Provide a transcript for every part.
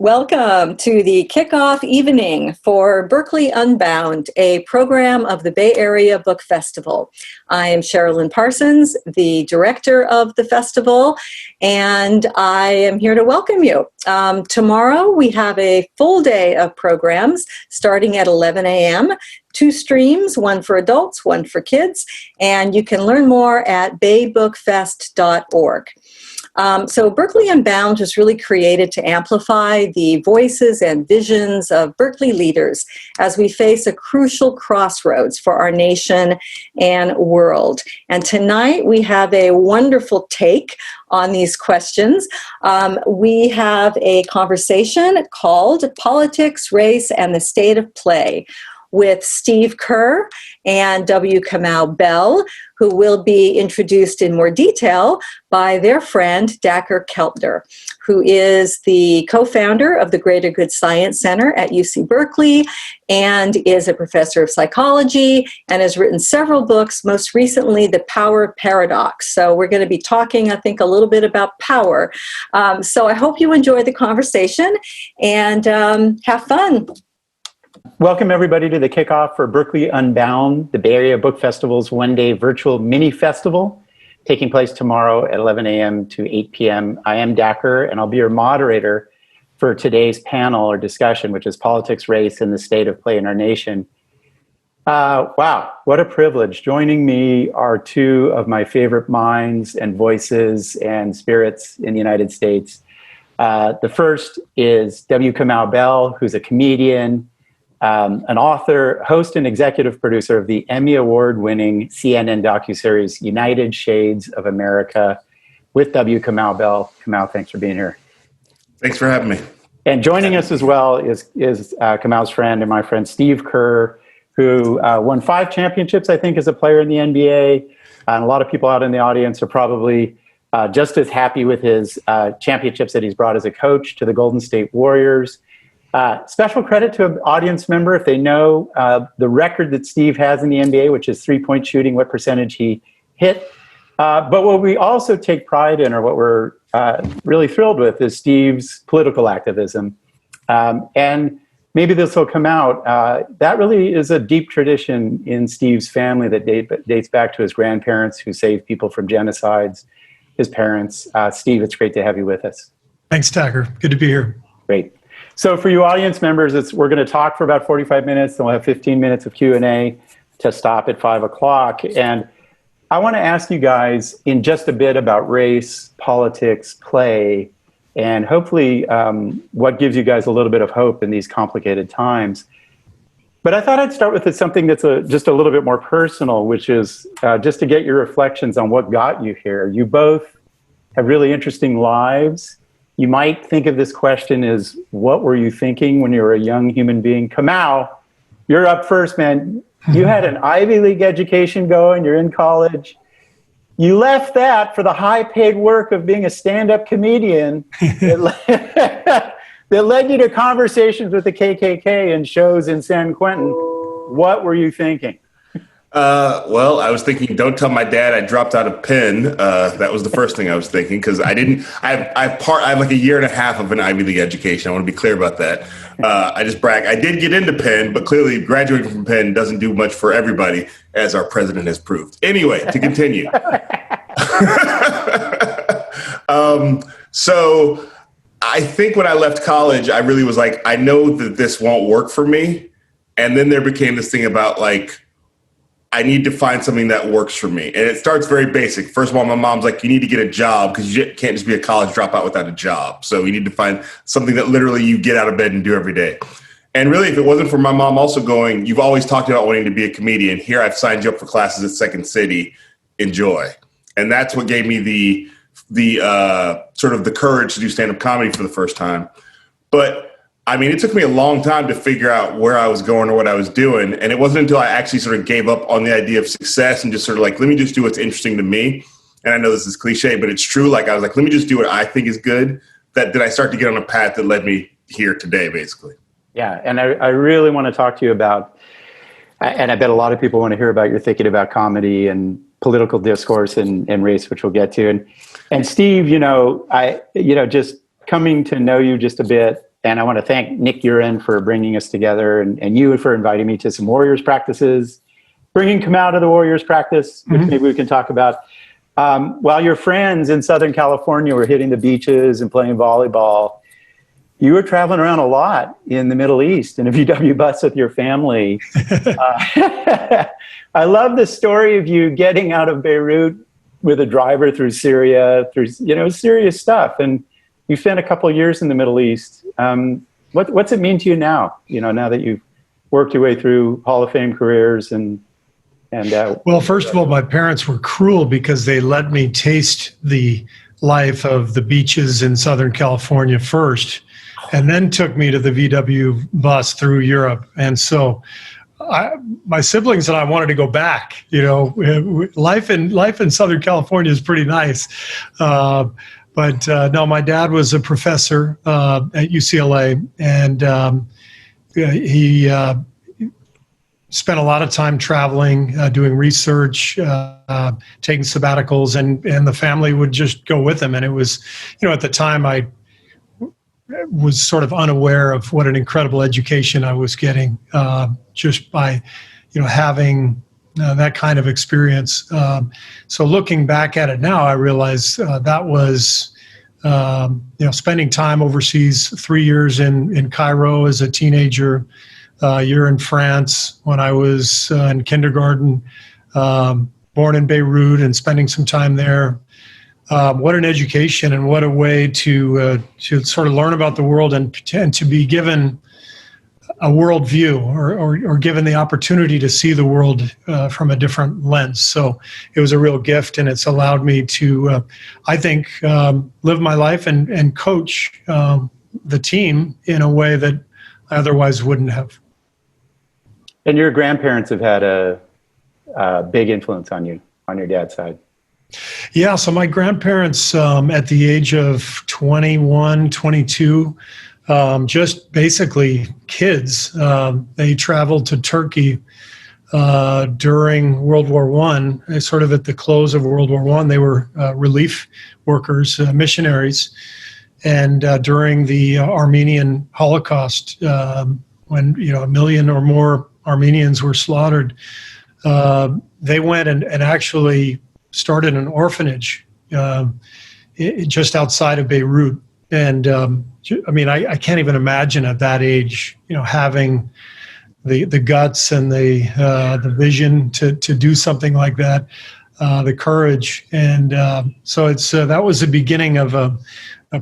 Welcome to the Kickoff evening for Berkeley Unbound, a program of the Bay Area Book Festival. I am Sherilyn Parsons, the director of the festival, and I am here to welcome you. Tomorrow we have a full day of programs starting at 11 a.m., 2 streams, one for adults, one for kids, and you can learn more at baybookfest.org. So Berkeley Unbound was really created to amplify the voices and visions of Berkeley leaders as we face a crucial crossroads for our nation and world. And tonight we have a wonderful take on these questions. We have a conversation called Politics, Race, and the State of Play with Steve Kerr and Kamau Bell, who will be introduced in more detail by their friend Dacher Keltner, who is the co-founder of the Greater Good Science Center at UC Berkeley and is a professor of psychology and has written several books, most recently, The Power Paradox. So we're going to be talking, I think, a little bit about power. So I hope you enjoy the conversation and have fun. Welcome, everybody, to the Kickoff for Berkeley Unbound, the Bay Area Book Festival's one-day virtual mini-festival, taking place tomorrow at 11 a.m. to 8 p.m. I am Dacher, and I'll be your moderator for today's panel or discussion, which is Politics, Race, and the State of Play in our nation. Wow, what a privilege. Joining me are two of my favorite minds and voices and spirits in the United States. The first is Kamau Bell, who's a comedian, an author, host, and executive producer of the Emmy Award-winning CNN docuseries United Shades of America with Kamau Bell. Kamau, thanks for being here. Thanks for having me. And joining us as well is Kamau's friend and my friend Steve Kerr, who won 5 championships, I think, as a player in the NBA. And a lot of people out in the audience are probably just as happy with his championships that he's brought as a coach to the Golden State Warriors. Special credit to an audience member if they know the record that Steve has in the NBA, which is 3-point shooting, what percentage he hit. But what we also take pride in, or what we're really thrilled with, is Steve's political activism. And maybe this will come out. That really is a deep tradition in Steve's family that dates back to his grandparents who saved people from genocides, his parents. Steve, it's great to have you with us. Thanks, Dacher. Good to be here. Great. So for you audience members, we're going to talk for about 45 minutes, then we'll have 15 minutes of Q&A to stop at 5 o'clock. And I want to ask you guys in just a bit about race, politics, play, and hopefully what gives you guys a little bit of hope in these complicated times. But I thought I'd start with something that's just a little bit more personal, which is just to get your reflections on what got you here. You both have really interesting lives. You might think of this question as, what were you thinking when you were a young human being? Kamau, you're up first, man. You had an Ivy League education going. You're in college. You left that for the high-paid work of being a stand-up comedian that led you to conversations with the KKK and shows in San Quentin. What were you thinking? Well, I was thinking, don't tell my dad I dropped out of Penn. That was the first thing I was thinking, because I have like a year and a half of an Ivy League education. I want to be clear about that. I just brag. I did get into Penn, but clearly graduating from Penn doesn't do much for everybody, as our president has proved. Anyway, to continue. So I think when I left college, I really was like, I know that this won't work for me. And then there became this thing about like, I need to find something that works for me. And it starts very basic. First of all, my mom's like, you need to get a job because you can't just be a college dropout without a job. So you need to find something that literally you get out of bed and do every day. And really, if it wasn't for my mom also going, you've always talked about wanting to be a comedian. Here, I've signed you up for classes at Second City. Enjoy. And that's what gave me the sort of the courage to do stand-up comedy for the first time. But I mean, it took me a long time to figure out where I was going or what I was doing. And it wasn't until I actually sort of gave up on the idea of success and just sort of like, let me just do what's interesting to me. And I know this is cliche, but it's true. Like, I was like, let me just do what I think is good. That I start to get on a path that led me here today, basically. Yeah. And I really want to talk to you about, and I bet a lot of people want to hear about your thinking about comedy and political discourse and race, which we'll get to. And Steve, just coming to know you just a bit, And I want to thank Nick Urin for bringing us together, and you for inviting me to some Warriors practices, bringing Kamau to the Warriors practice, which maybe we can talk about. While your friends in Southern California were hitting the beaches and playing volleyball, you were traveling around a lot in the Middle East in a VW bus with your family. I love the story of you getting out of Beirut with a driver through Syria, through, serious stuff. And you spent a couple of years in the Middle East. What's it mean to you now? Now that you've worked your way through Hall of Fame careers well, first of all, my parents were cruel because they let me taste the life of the beaches in Southern California first, and then took me to the VW bus through Europe. And so my siblings and I wanted to go back. Life in Southern California is pretty nice. But no, my dad was a professor at UCLA, and he spent a lot of time traveling, doing research, taking sabbaticals, and the family would just go with him. And it was, at the time I was sort of unaware of what an incredible education I was getting just by, having that kind of experience. So looking back at it now, I realize that was, spending time overseas, 3 years in Cairo as a teenager, a year in France when I was in kindergarten, born in Beirut and spending some time there. What an education, and what a way to sort of learn about the world and to be given a worldview or given the opportunity to see the world from a different lens. So it was a real gift, and it's allowed me to, I think, live my life and coach the team in a way that I otherwise wouldn't have. And your grandparents have had a big influence on you, on your dad's side. Yeah, so my grandparents, at the age of 21, 22, just basically kids, they traveled to Turkey during World War I, sort of at the close of World War I. They were relief workers, missionaries. And during the Armenian Holocaust, when 1 million or more Armenians were slaughtered, they went and actually started an orphanage just outside of Beirut. And I can't even imagine at that age, having the guts and the vision to do something like that, the courage. And so it's that was the beginning of a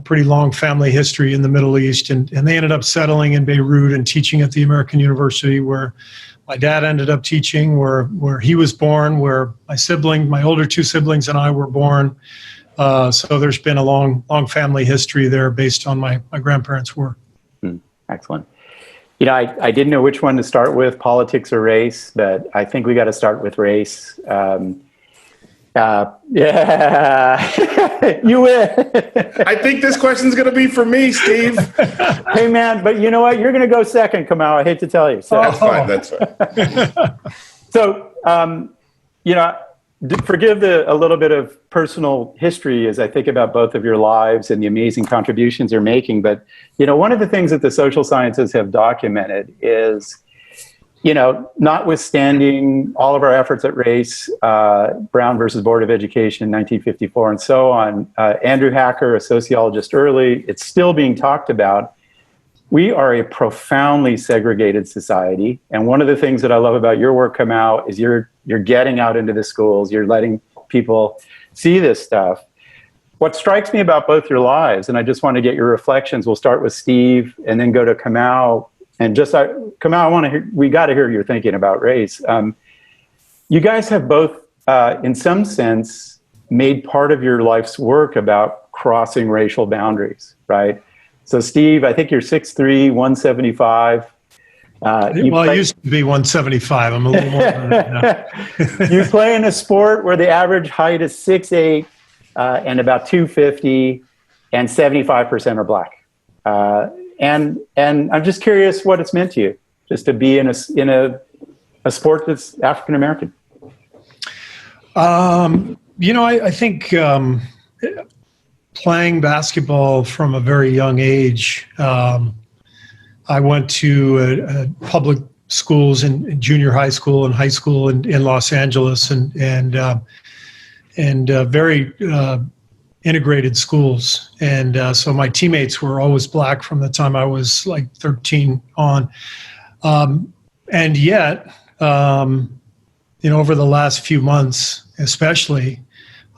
pretty long family history in the Middle East. And they ended up settling in Beirut and teaching at the American University, where my dad ended up teaching, where he was born, where my older two siblings and I were born. So there's been a long family history there based on my grandparents' work. Excellent. I didn't know which one to start with, politics or race, but I think we got to start with race. You win. I think this question's going to be for me, Steve. Hey, man, but you know what? You're going to go second, Kamau. I hate to tell you. So. That's fine. So, forgive a little bit of personal history as I think about both of your lives and the amazing contributions you're making. But, one of the things that the social sciences have documented is, notwithstanding all of our efforts at race, Brown versus Board of Education, 1954, and so on, Andrew Hacker, a sociologist early, it's still being talked about. We are a profoundly segregated society. And one of the things that I love about your work, Kamau, is you're getting out into the schools, you're letting people see this stuff. What strikes me about both your lives, and I just want to get your reflections, we'll start with Steve and then go to Kamau. And Kamau, we got to hear your thinking about race. You guys have both, in some sense, made part of your life's work about crossing racial boundaries, right? So Steve, I think you're 6'3", 175. I used to be 175. I'm a little more than that. You play in a sport where the average height is 6'8", and about 250, and 75% are black. And I'm just curious what it's meant to you, just to be in a sport that's African American. I think playing basketball from a very young age I went to public schools in junior high school and high school in Los Angeles, and very integrated schools. And so my teammates were always black from the time I was like 13 on. And yet, over the last few months, especially,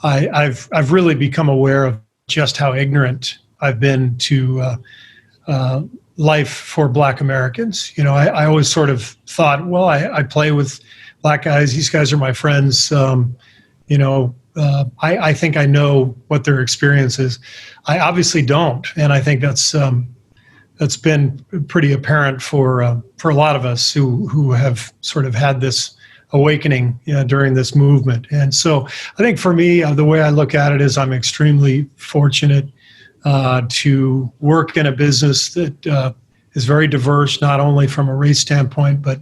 I've really become aware of just how ignorant I've been to life for Black Americans. I always sort of thought, well, I play with Black guys. These guys are my friends. I think I know what their experience is. I obviously don't, and I think that's been pretty apparent for a lot of us who have sort of had this awakening during this movement. And so I think for me, the way I look at it is I'm extremely fortunate to work in a business that is very diverse, not only from a race standpoint, but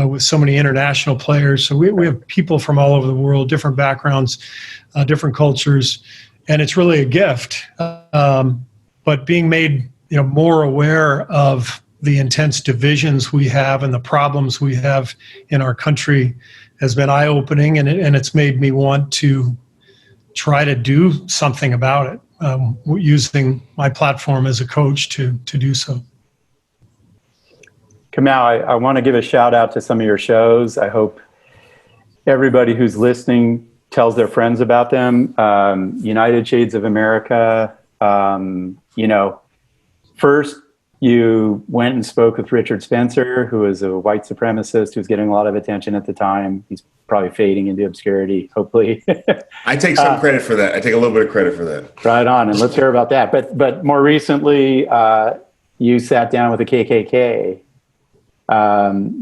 with so many international players. So we have people from all over the world, different backgrounds, different cultures, and it's really a gift. But being made more aware of the intense divisions we have and the problems we have in our country has been eye-opening, and it's made me want to try to do something about it, using my platform as a coach to do so. Kamau, I want to give a shout out to some of your shows. I hope everybody who's listening tells their friends about them. United Shades of America. First you went and spoke with Richard Spencer, who was a white supremacist who was getting a lot of attention at the time. He's probably fading into obscurity, hopefully. I take some credit for that. I take a little bit of credit for that. Right on, and let's hear about that. But more recently, you sat down with the KKK.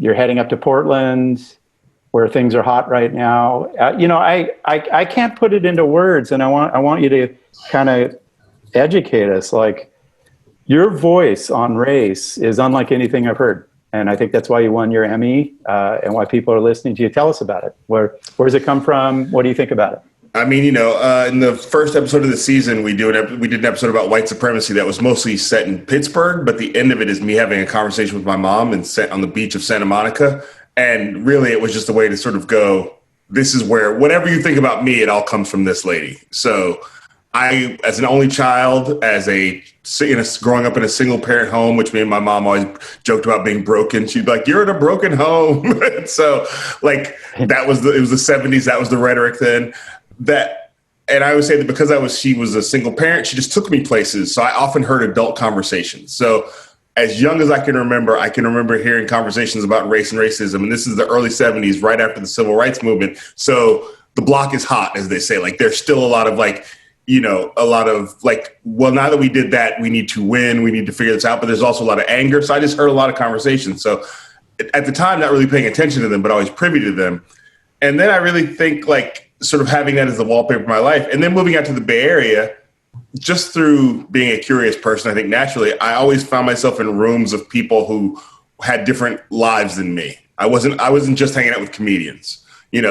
You're heading up to Portland, where things are hot right now. I can't put it into words, and I want you to kind of educate us. Like, your voice on race is unlike anything I've heard, and I think that's why you won your Emmy, and why people are listening to you. Tell us about it. Where does it come from? What do you think about it? I mean, in the first episode of the season, we did an episode about white supremacy that was mostly set in Pittsburgh, but the end of it is me having a conversation with my mom and set on the beach of Santa Monica. And really, it was just a way to sort of go, this is where, whatever you think about me, it all comes from this lady. So I, as an only child, growing up in a single parent home, which me and my mom always joked about being broken. She'd be like, "You're in a broken home." So like, it was the 70s. That was the rhetoric then. And I would say that because she was a single parent, she just took me places. So I often heard adult conversations. So as young as I can remember hearing conversations about race and racism. And this is the early 70s, right after the civil rights movement. So the block is hot, as they say. Like, there's still a lot of well, now that we did that, we need to win. We need to figure this out. But there's also a lot of anger. So I just heard a lot of conversations. So at the time, not really paying attention to them, but always privy to them. And then I really think, like, sort of having that as the wallpaper of my life. And then moving out to the Bay Area, just through being a curious person, I think naturally, I always found myself in rooms of people who had different lives than me. I wasn't just hanging out with comedians.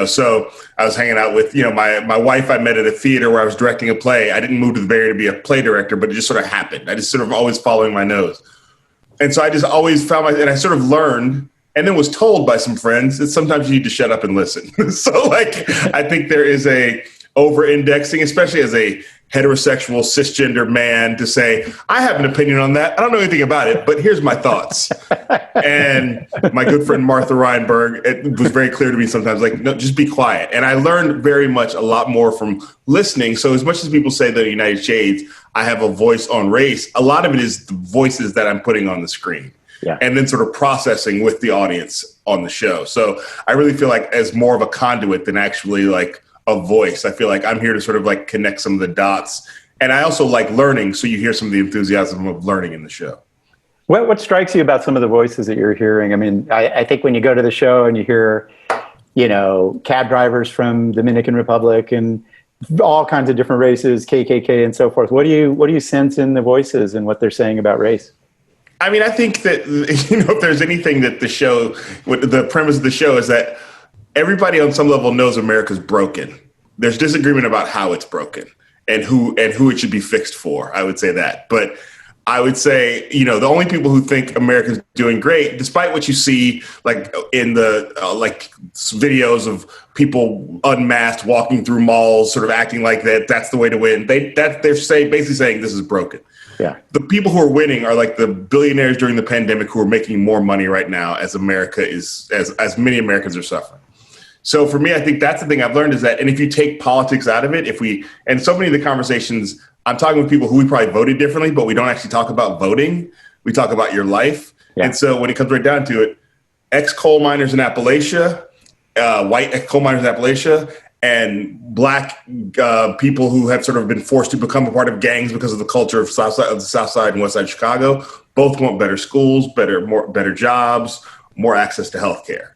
So I was hanging out with, my wife I met at a theater where I was directing a play. I didn't move to the Bay Area to be a play director, but it just sort of happened. I just sort of always following my nose. And so I just always and I sort of learned, and then was told by some friends that sometimes you need to shut up and listen. So like, I think there is a over-indexing, especially as a heterosexual cisgender man, to say, I have an opinion on that. I don't know anything about it, but here's my thoughts. And my good friend Martha Reinberg, it was very clear to me sometimes, like, no, just be quiet. And I learned very much a lot more from listening. So as much as people say that United Shades, I have a voice on race, a lot of it is the voices that I'm putting on the screen. Yeah. And then sort of processing with the audience on the show. So I really feel like as more of a conduit than actually like a voice. I feel like I'm here to sort of like connect some of the dots. And I also like learning. So you hear some of the enthusiasm of learning in the show. What strikes you about some of the voices that you're hearing? I mean, I think when you go to the show and you hear, cab drivers from Dominican Republic and all kinds of different races, KKK and so forth, what do you sense in the voices and what they're saying about race? I mean, I think that, if there's anything that the premise of the show is that everybody on some level knows America's broken. There's disagreement about how it's broken and who it should be fixed for. I would say that. But I would say, the only people who think America's doing great, despite what you see, like in the videos of people unmasked walking through malls, sort of acting like that's the way to win. They're basically saying this is broken. Yeah. The people who are winning are like the billionaires during the pandemic who are making more money right now as America is, as many Americans are suffering. So for me, I think that's the thing I've learned is that, and if you take politics out of it, and so many of the conversations, I'm talking with people who we probably voted differently, but we don't actually talk about voting. We talk about your life. Yeah. And so when it comes right down to it, ex-coal miners in Appalachia, white ex-coal miners in Appalachia, and Black people who have sort of been forced to become a part of gangs because of the culture of the South Side and West Side of Chicago, both want better schools, better jobs, more access to healthcare.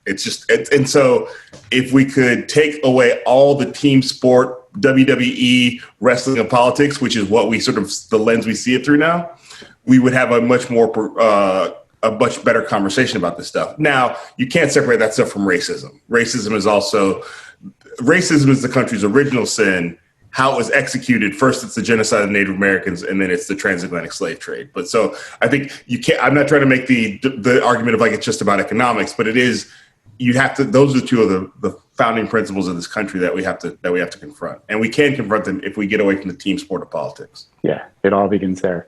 And so if we could take away all the team sport, WWE, wrestling, and politics, which is what we sort of the lens we see it through now, we would have a much better conversation about this stuff. Now, you can't separate that stuff from racism. Racism is the country's original sin. How it was executed, first it's the genocide of Native Americans, and then it's the transatlantic slave trade. But so I think I'm not trying to make the argument of like it's just about economics, but it is. Those are two of the founding principles of this country that we have to confront, and we can confront them if we get away from the team sport of politics. Yeah, it all begins there.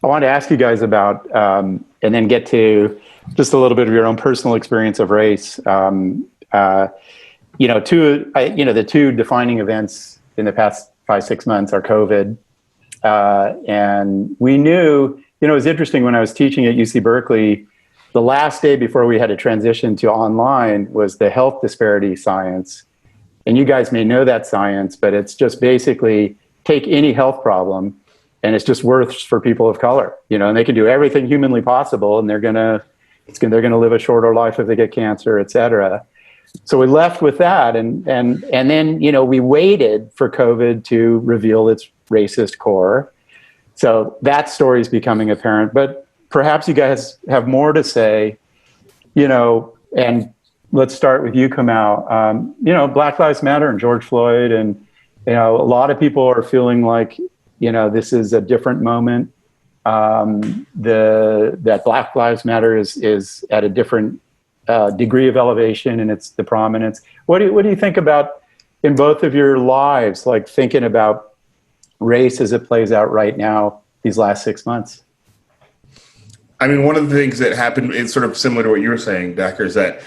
I wanted to ask you guys about, and then get to just a little bit of your own personal experience of race. The two defining events in the past 5-6 months are COVID, and we knew. It was interesting when I was teaching at UC Berkeley. The last day before we had to transition to online was the health disparity science. And you guys may know that science, but it's just basically take any health problem and it's just worse for people of color, and they can do everything humanly possible and they're going to live a shorter life if they get cancer, et cetera. So we left with that. And then, we waited for COVID to reveal its racist core. So that story is becoming apparent, but perhaps you guys have more to say, and let's start with you, Kamau. Black Lives Matter and George Floyd, and, a lot of people are feeling like, this is a different moment. That Black Lives Matter is at a different degree of elevation, and it's the prominence. What do you think about in both of your lives, like thinking about race as it plays out right now, these last 6 months? I mean, one of the things that happened is sort of similar to what you were saying, Dacher, is that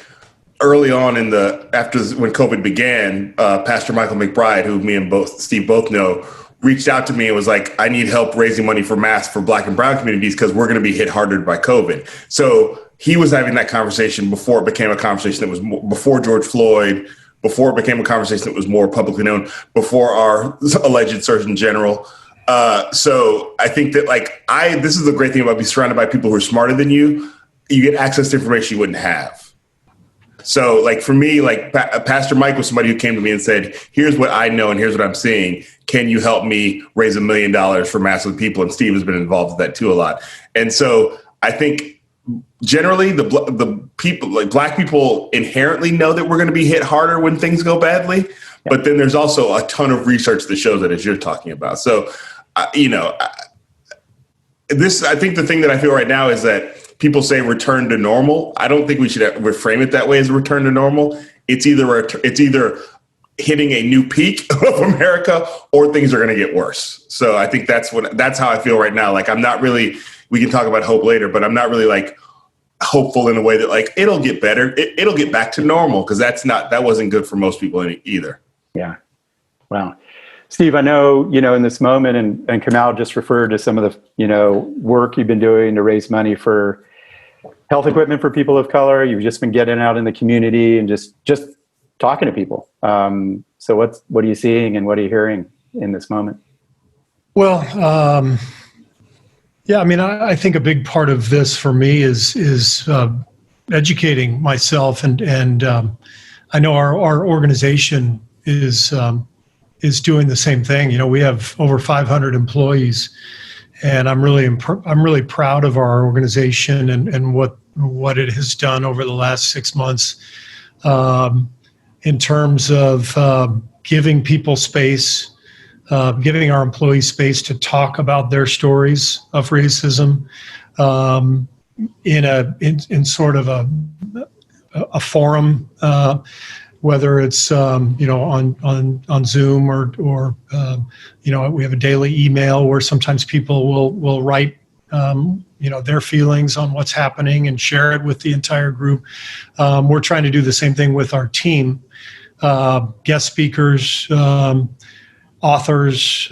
early on when COVID began, Pastor Michael McBride, who me and Steve both know, reached out to me and was like, I need help raising money for masks for Black and brown communities because we're going to be hit harder by COVID. So he was having that conversation before it became a conversation that was before George Floyd, before it became a conversation that was more publicly known, before our alleged Surgeon General. So I think that this is the great thing about being surrounded by people who are smarter than you. You get access to information you wouldn't have. So for me, Pastor Mike was somebody who came to me and said, here's what I know and here's what I'm seeing. Can you help me raise $1 million for massive people? And Steve has been involved with that too a lot. And so I think generally the people, Black people inherently know that we're going to be hit harder when things go badly. Yeah. But then there's also a ton of research that shows that, as you're talking about. So, I think the thing that I feel right now is that people say return to normal. I don't think we should reframe it that way as a return to normal. It's either hitting a new peak of America or things are going to get worse. So I think that's how I feel right now. I'm not really, we can talk about hope later, but I'm not really hopeful in a way that it'll get better. It'll get back to normal because that wasn't good for most people either. Yeah. Wow. Steve, I know, in this moment, and Kamau just referred to some of the, work you've been doing to raise money for health equipment for people of color. You've just been getting out in the community and just talking to people. So what are you seeing and what are you hearing in this moment? Well, I think a big part of this for me is educating myself, and I know our organization is doing the same thing. We have over 500 employees, and I'm really proud of our organization and what it has done over the last 6 months in terms of giving people space, giving our employees space to talk about their stories of racism in sort of a forum, whether it's on Zoom or we have a daily email where sometimes people will write their feelings on what's happening and share it with the entire group. We're trying to do the same thing with our team, guest speakers, authors,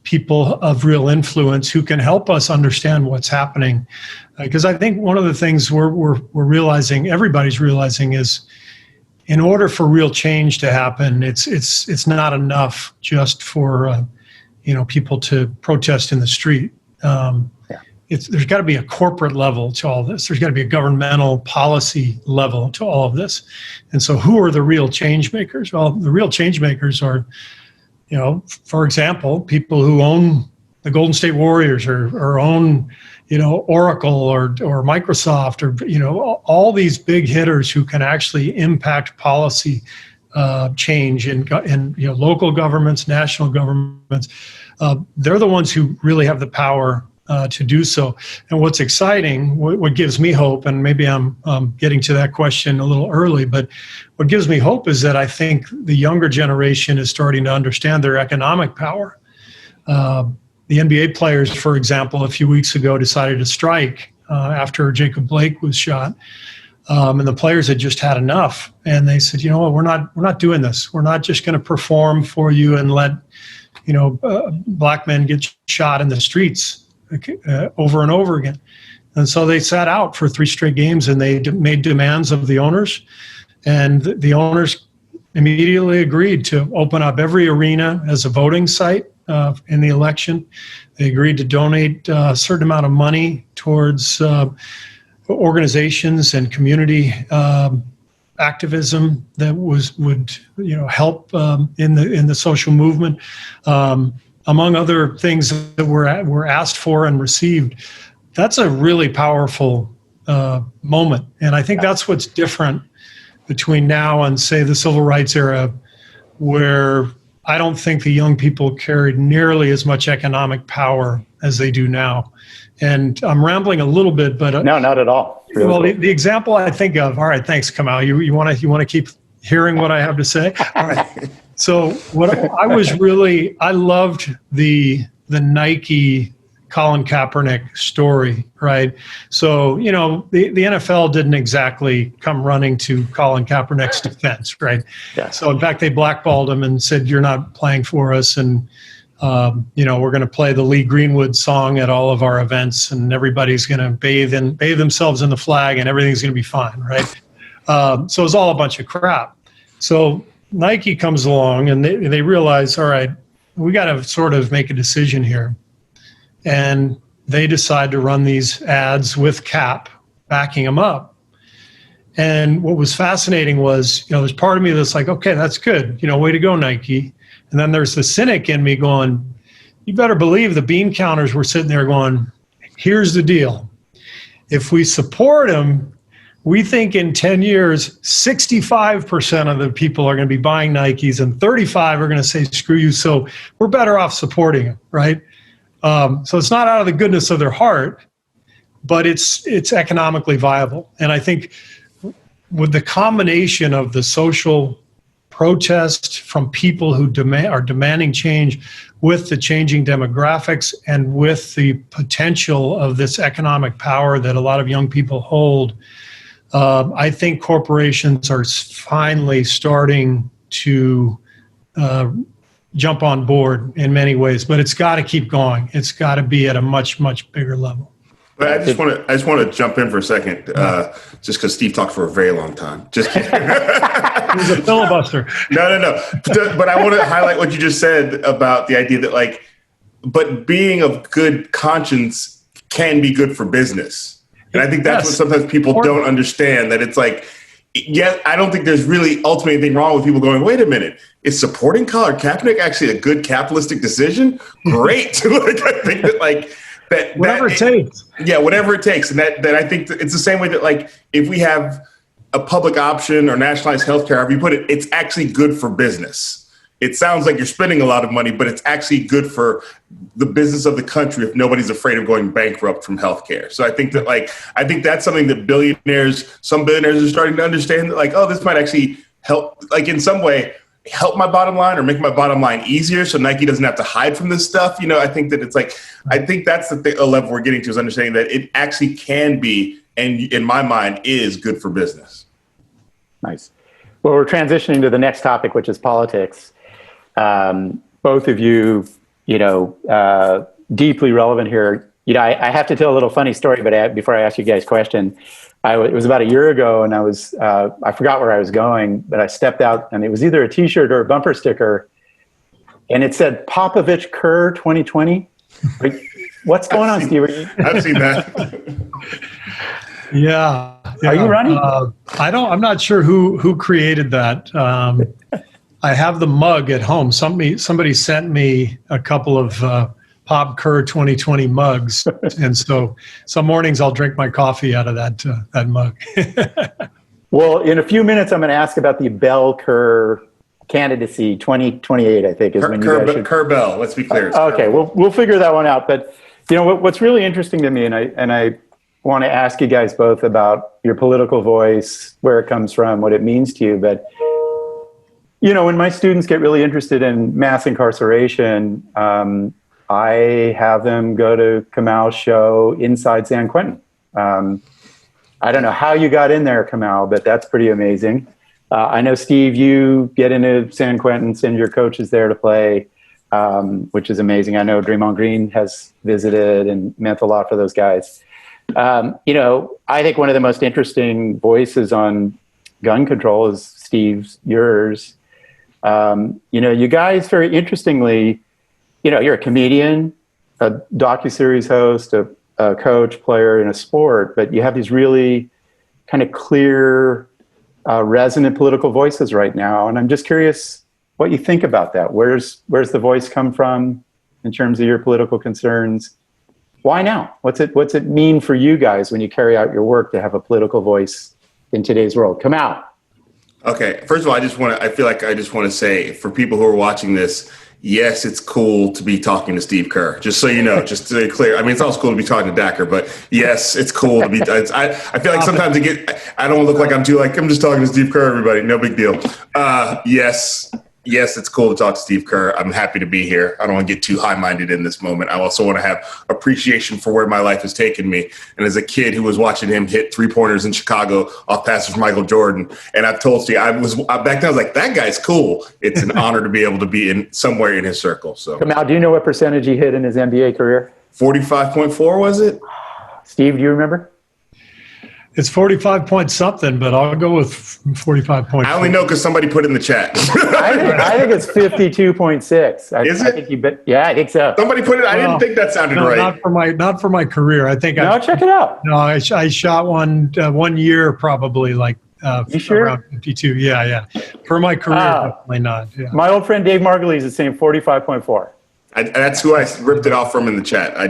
people of real influence who can help us understand what's happening. Because I think one of the things we're realizing, everybody's realizing, is in order for real change to happen, it's not enough just for people to protest in the street. There's got to be a corporate level to all this. There's got to be a governmental policy level to all of this. And so who are the real change makers? Well, the real change makers are, for example, people who own the Golden State Warriors or own, Oracle or Microsoft or, all these big hitters who can actually impact policy change in local governments, national governments. They're the ones who really have the power to do so. And what's exciting, what gives me hope, and maybe I'm getting to that question a little early, but what gives me hope is that I think the younger generation is starting to understand their economic power. The NBA players, for example, a few weeks ago decided to strike after Jacob Blake was shot. And the players had just had enough. And they said, what, we're not doing this. We're not just going to perform for you and let black men get shot in the streets over and over again. And so they sat out for 3 straight games, and they made demands of the owners. And the owners immediately agreed to open up every arena as a voting site in the election. They agreed to donate a certain amount of money towards organizations and community activism that would help in the social movement, among other things that were asked for and received. That's a really powerful moment, and I think that's what's different between now and, say, the civil rights era, where I don't think the young people carried nearly as much economic power as they do now. And I'm rambling a little bit, but no, not at all. Really well, cool. the example I think of. All right, thanks, Kamau. You want to keep hearing what I have to say? All right. So what I loved the Nike Colin Kaepernick story, right? So, the NFL didn't exactly come running to Colin Kaepernick's defense, right? Yeah. So in fact, they blackballed him and said, you're not playing for us. And, we're going to play the Lee Greenwood song at all of our events, and everybody's going to bathe themselves in the flag, and everything's going to be fine, right? So it's all a bunch of crap. So Nike comes along, and they realize, all right, we got to sort of make a decision here. And they decide to run these ads with Cap backing them up. And what was fascinating was, there's part of me that's like, okay, that's good. Way to go, Nike. And then there's the cynic in me going, you better believe the bean counters were sitting there going, here's the deal. If we support them, we think in 10 years, 65% of the people are going to be buying Nikes and 35 are going to say, screw you. So we're better off supporting them, right? So it's not out of the goodness of their heart, but it's economically viable. And I think with the combination of the social protest from people who are demanding change, with the changing demographics and with the potential of this economic power that a lot of young people hold, I think corporations are finally starting to jump on board in many ways, but it's got to keep going. It's got to be at a much, much bigger level. But I just want to jump in for a second, just because Steve talked for a very long time. Just He's a filibuster. No. But I want to highlight what you just said about the idea that, but being of good conscience can be good for business. And I think that's what sometimes people don't understand, that it's I don't think there's really ultimately anything wrong with people going, wait a minute, is supporting Colin Kaepernick actually a good capitalistic decision? Great. I think that whatever it takes. Yeah, whatever it takes. And that I think it's the same way that if we have a public option or nationalized healthcare, however you put it, it's actually good for business. it sounds like you're spending a lot of money, but it's actually good for the business of the country if nobody's afraid of going bankrupt from healthcare. So I think that's something that some billionaires are starting to understand, that like, oh, this might actually help, like in some way, help my bottom line or make my bottom line easier so Nike doesn't have to hide from this stuff. I think that it's like, I think that's the level we're getting to, is understanding that it actually can be, and in my mind, is good for business. Nice. Well, we're transitioning to the next topic, which is politics. Both of you, deeply relevant here. I have to tell a little funny story, but before I ask you guys a question, it was about a year ago, and I forgot where I was going, but I stepped out, and it was either a T-shirt or a bumper sticker, and it said Popovich Kerr 2020. What's going on, Steve? I've seen that. Yeah. Are you running? I'm not sure who created that. I have the mug at home. Somebody sent me a couple of Pop Kerr 2020 mugs, and so some mornings I'll drink my coffee out of that mug. Well, in a few minutes, I'm going to ask about the Bell Kerr candidacy 2028. I think is when you guys should... Kerr Bell. Let's be clear. Okay, we'll figure that one out. But what's really interesting to me, and I want to ask you guys both about your political voice, where it comes from, what it means to you. But when my students get really interested in mass incarceration, I have them go to Kamau's show Inside San Quentin. I don't know how you got in there, Kamau, but that's pretty amazing. I know, Steve, you get into San Quentin, send your coaches there to play, which is amazing. I know Draymond Green has visited and meant a lot for those guys. I think one of the most interesting voices on gun control is Steve's, yours. You guys, very interestingly, you're a comedian, a docuseries host, a coach, player in a sport, but you have these really kind of clear, resonant political voices right now. And I'm just curious what you think about that. Where's the voice come from in terms of your political concerns? Why now? What's it mean for you guys when you carry out your work to have a political voice in today's world? Come out. Okay. First of all, I feel like I just want to say, for people who are watching this, yes, it's cool to be talking to Steve Kerr. Just so you know, just to be clear. I mean, it's also cool to be talking to Dacher, but yes, it's cool to be. I feel like sometimes I don't look like I'm just talking to Steve Kerr. Everybody, no big deal. Yes, it's cool to talk to Steve Kerr. I'm happy to be here. I don't want to get too high-minded in this moment. I also want to have appreciation for where my life has taken me. And as a kid who was watching him hit three-pointers in Chicago off passes from Michael Jordan, and I've told Steve, back then I was like, that guy's cool. It's an honor to be able to be in somewhere in his circle. So, Kamau, do you know what percentage he hit in his NBA career? 45.4, was it? Steve, do you remember? It's 45 point something, but I'll go with 45.4. I only know because somebody put it in the chat. I think it's 52.6. Is it? I think yeah, I think so. Somebody put it. I didn't think that sounded right. Not for my career. I think. Check it out. No, I shot one year probably like. You sure? Around 52. Yeah. For my career, definitely not. Yeah. My old friend Dave Margulies is saying 45.4. That's who I ripped it off from in the chat. I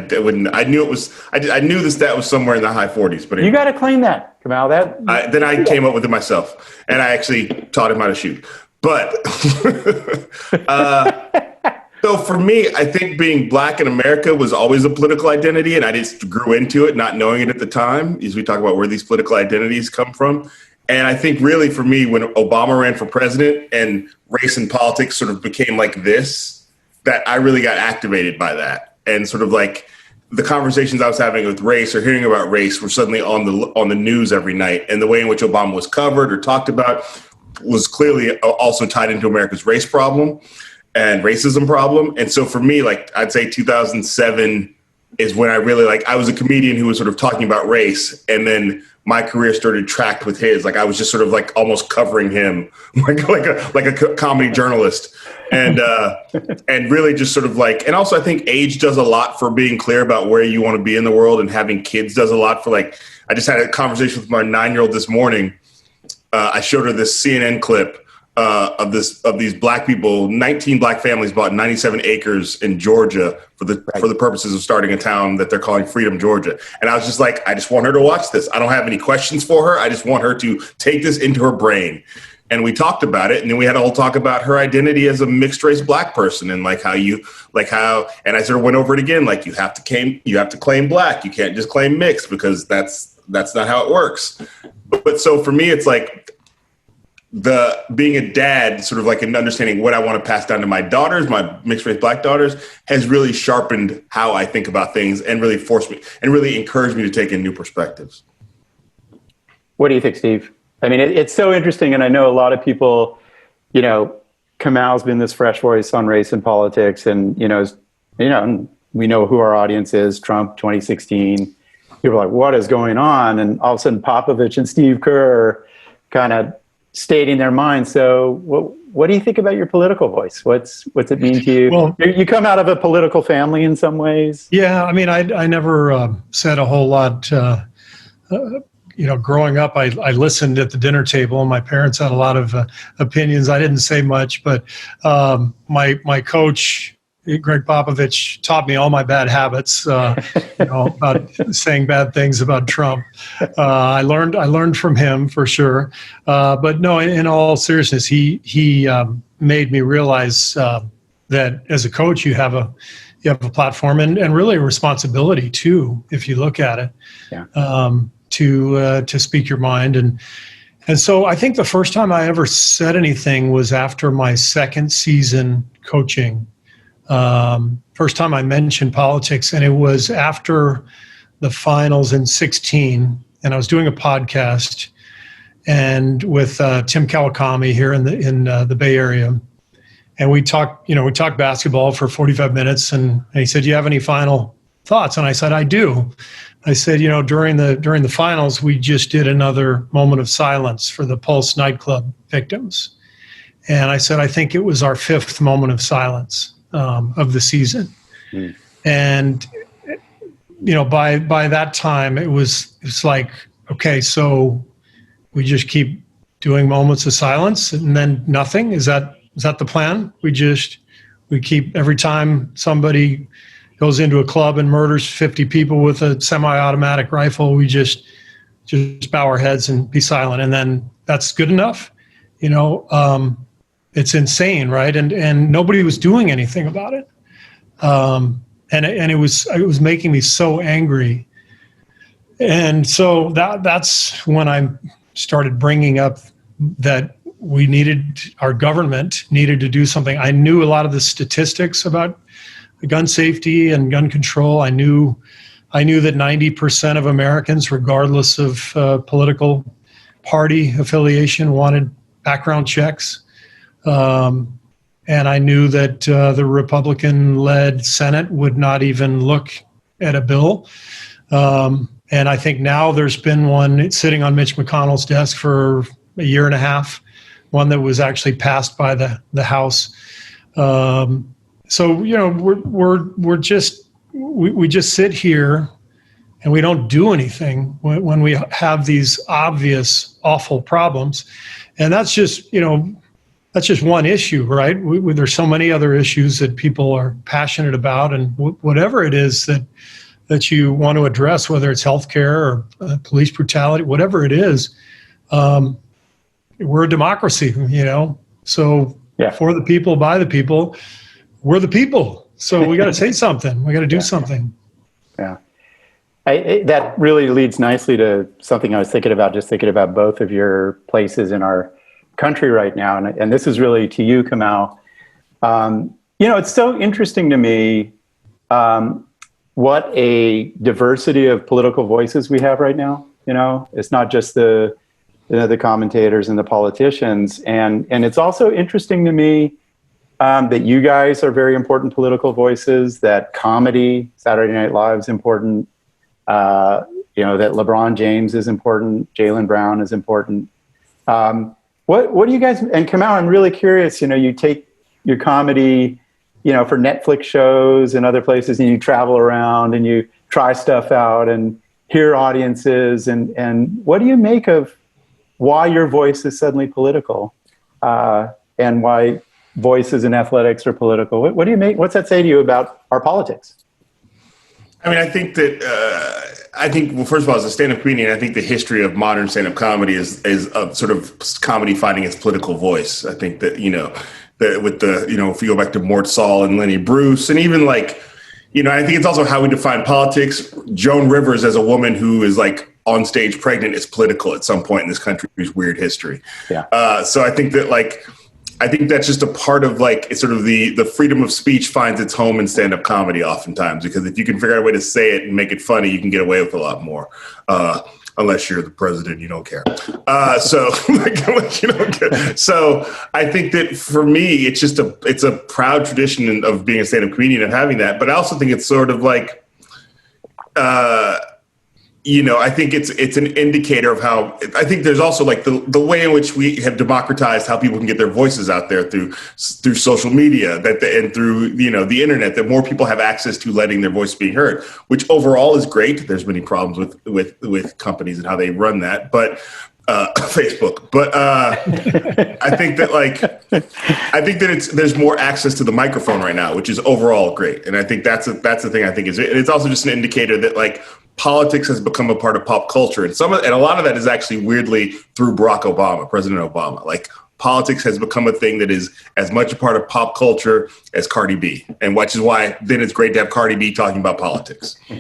knew it was. I knew the stat was somewhere in the high 40s. But you got to claim that, Kamau. Then I came up with it myself, and I actually taught him how to shoot. But so for me, I think being Black in America was always a political identity, and I just grew into it, not knowing it at the time. As we talk about where these political identities come from, and I think really for me, when Obama ran for president and race and politics sort of became like this. That I really got activated by that, and sort of like the conversations I was having with race or hearing about race were suddenly on the news every night, and the way in which Obama was covered or talked about was clearly also tied into America's race problem and racism problem. And so for me, like I'd say 2007 is when I really I was a comedian who was sort of talking about race, and then my career started tracked with his. Like I was just sort of like almost covering him, like a comedy journalist. And really just sort of and also I think age does a lot for being clear about where you want to be in the world, and having kids does a lot for I just had a conversation with my 9-year-old this morning. I showed her this CNN clip of these Black people. 19 Black families bought 97 acres in Georgia for the purposes of starting a town that they're calling Freedom, Georgia. And I was just I just want her to watch this. I don't have any questions for her. I just want her to take this into her brain. And we talked about it, and then we had a whole talk about her identity as a mixed race Black person, and and I sort of went over it again, like you have to claim Black, you can't just claim mixed, because that's not how it works. But so for me, it's like being a dad, sort of like an understanding what I want to pass down to my daughters, my mixed race Black daughters, has really sharpened how I think about things and really forced me and really encouraged me to take in new perspectives. What do you think, Steve? I mean, it's so interesting, and I know a lot of people, Kamau's been this fresh voice on race and politics, and, we know who our audience is, Trump 2016. People are like, what is going on? And all of a sudden, Popovich and Steve Kerr kind of stating their mind. So what do you think about your political voice? What's it mean to you? Well, you come out of a political family in some ways. Yeah, I mean, I never said a whole lot. Growing up, I listened at the dinner table, and my parents had a lot of opinions. I didn't say much, but my coach, Greg Popovich, taught me all my bad habits, about saying bad things about Trump. I learned from him for sure. But no, in all seriousness, he made me realize that as a coach, you have a platform and really a responsibility too, if you look at it. Yeah. To speak your mind. And so I think the first time I ever said anything was after my second season coaching. First time I mentioned politics, and it was after the finals in 2016, and I was doing a podcast and with Tim Kawakami here in the Bay Area. And we talked basketball for 45 minutes, and he said, "Do you have any final thoughts?" And I said, "I do." I said, during the finals, we just did another moment of silence for the Pulse nightclub victims. And I said, I think it was our 5th moment of silence of the season. Mm. And, by that time, it's like, okay, so we just keep doing moments of silence and then nothing? Is that the plan? We keep, every time somebody goes into a club and murders 50 people with a semi-automatic rifle, we just bow our heads and be silent, and then that's good enough. It's insane, right? And nobody was doing anything about it, and it was making me so angry. And so that's when I started bringing up that our government needed to do something. I knew a lot of the statistics about gun safety and gun control. I knew that 90% of Americans, regardless of political party affiliation, wanted background checks. And I knew that the Republican-led Senate would not even look at a bill. And I think now there's been one sitting on Mitch McConnell's desk for a year and a half, one that was actually passed by the House. So, we just sit here and we don't do anything when we have these obvious, awful problems. And that's just one issue, right? There's so many other issues that people are passionate about, and whatever it is that you want to address, whether it's healthcare or police brutality, whatever it is, we're a democracy, So yeah. For the people, by the people, we're the people. So we got to say something. We got to do something. Yeah. That really leads nicely to something I was thinking about both of your places in our country right now. And this is really to you, Kamau. It's so interesting to me what a diversity of political voices we have right now. It's not just the commentators and the politicians. And it's also interesting to me that you guys are very important political voices, that comedy, Saturday Night Live is important, that LeBron James is important, Jaylen Brown is important. What do you guys, and Kamau, I'm really curious, you take your comedy, for Netflix shows and other places, and you travel around and you try stuff out and hear audiences, and what do you make of why your voice is suddenly political, and why voices in athletics are political? What do you make? What's that say to you about our politics? I mean, I think that, well, first of all, as a stand-up comedian, I think the history of modern stand-up comedy is of sort of comedy finding its political voice. I think that, if you go back to Mort Saul and Lenny Bruce, and even I think it's also how we define politics. Joan Rivers as a woman who is on stage pregnant is political at some point in this country's weird history. Yeah. So I think that I think that's just a part of it's sort of the freedom of speech finds its home in stand-up comedy oftentimes, because if you can figure out a way to say it and make it funny, you can get away with a lot more. Unless you're the president, you don't care. So I think that for me, it's a proud tradition of being a stand-up comedian and having that. But I also think it's sort of I think it's an indicator of how, I think there's also the way in which we have democratized how people can get their voices out there through social media and through, the internet, that more people have access to letting their voice be heard, which overall is great. There's many problems with companies and how they run that, but Facebook. But I think that there's more access to the microphone right now, which is overall great. And I think that's the thing I think is, and it's also just an indicator that politics has become a part of pop culture, and a lot of that is actually weirdly through President Obama. Politics has become a thing that is as much a part of pop culture as Cardi B, and which is why then it's great to have Cardi B talking about politics. All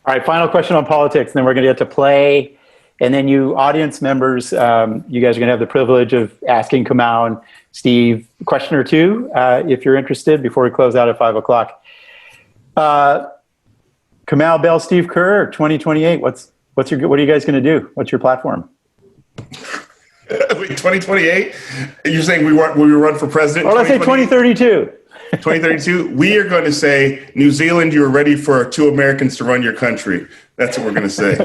right, final question on politics, and then we're going to get to play, and then you audience members, you guys are going to have the privilege of asking Kamau and Steve a question or two if you're interested before we close out at 5 o'clock. Kamau Bell, Steve Kerr, 2028. What are you guys going to do? What's your platform? Wait, 2028? You're saying we run for president? Well, let's say 2032. 2032. We are going to say, New Zealand, you are ready for 2 Americans to run your country. That's what we're going to say.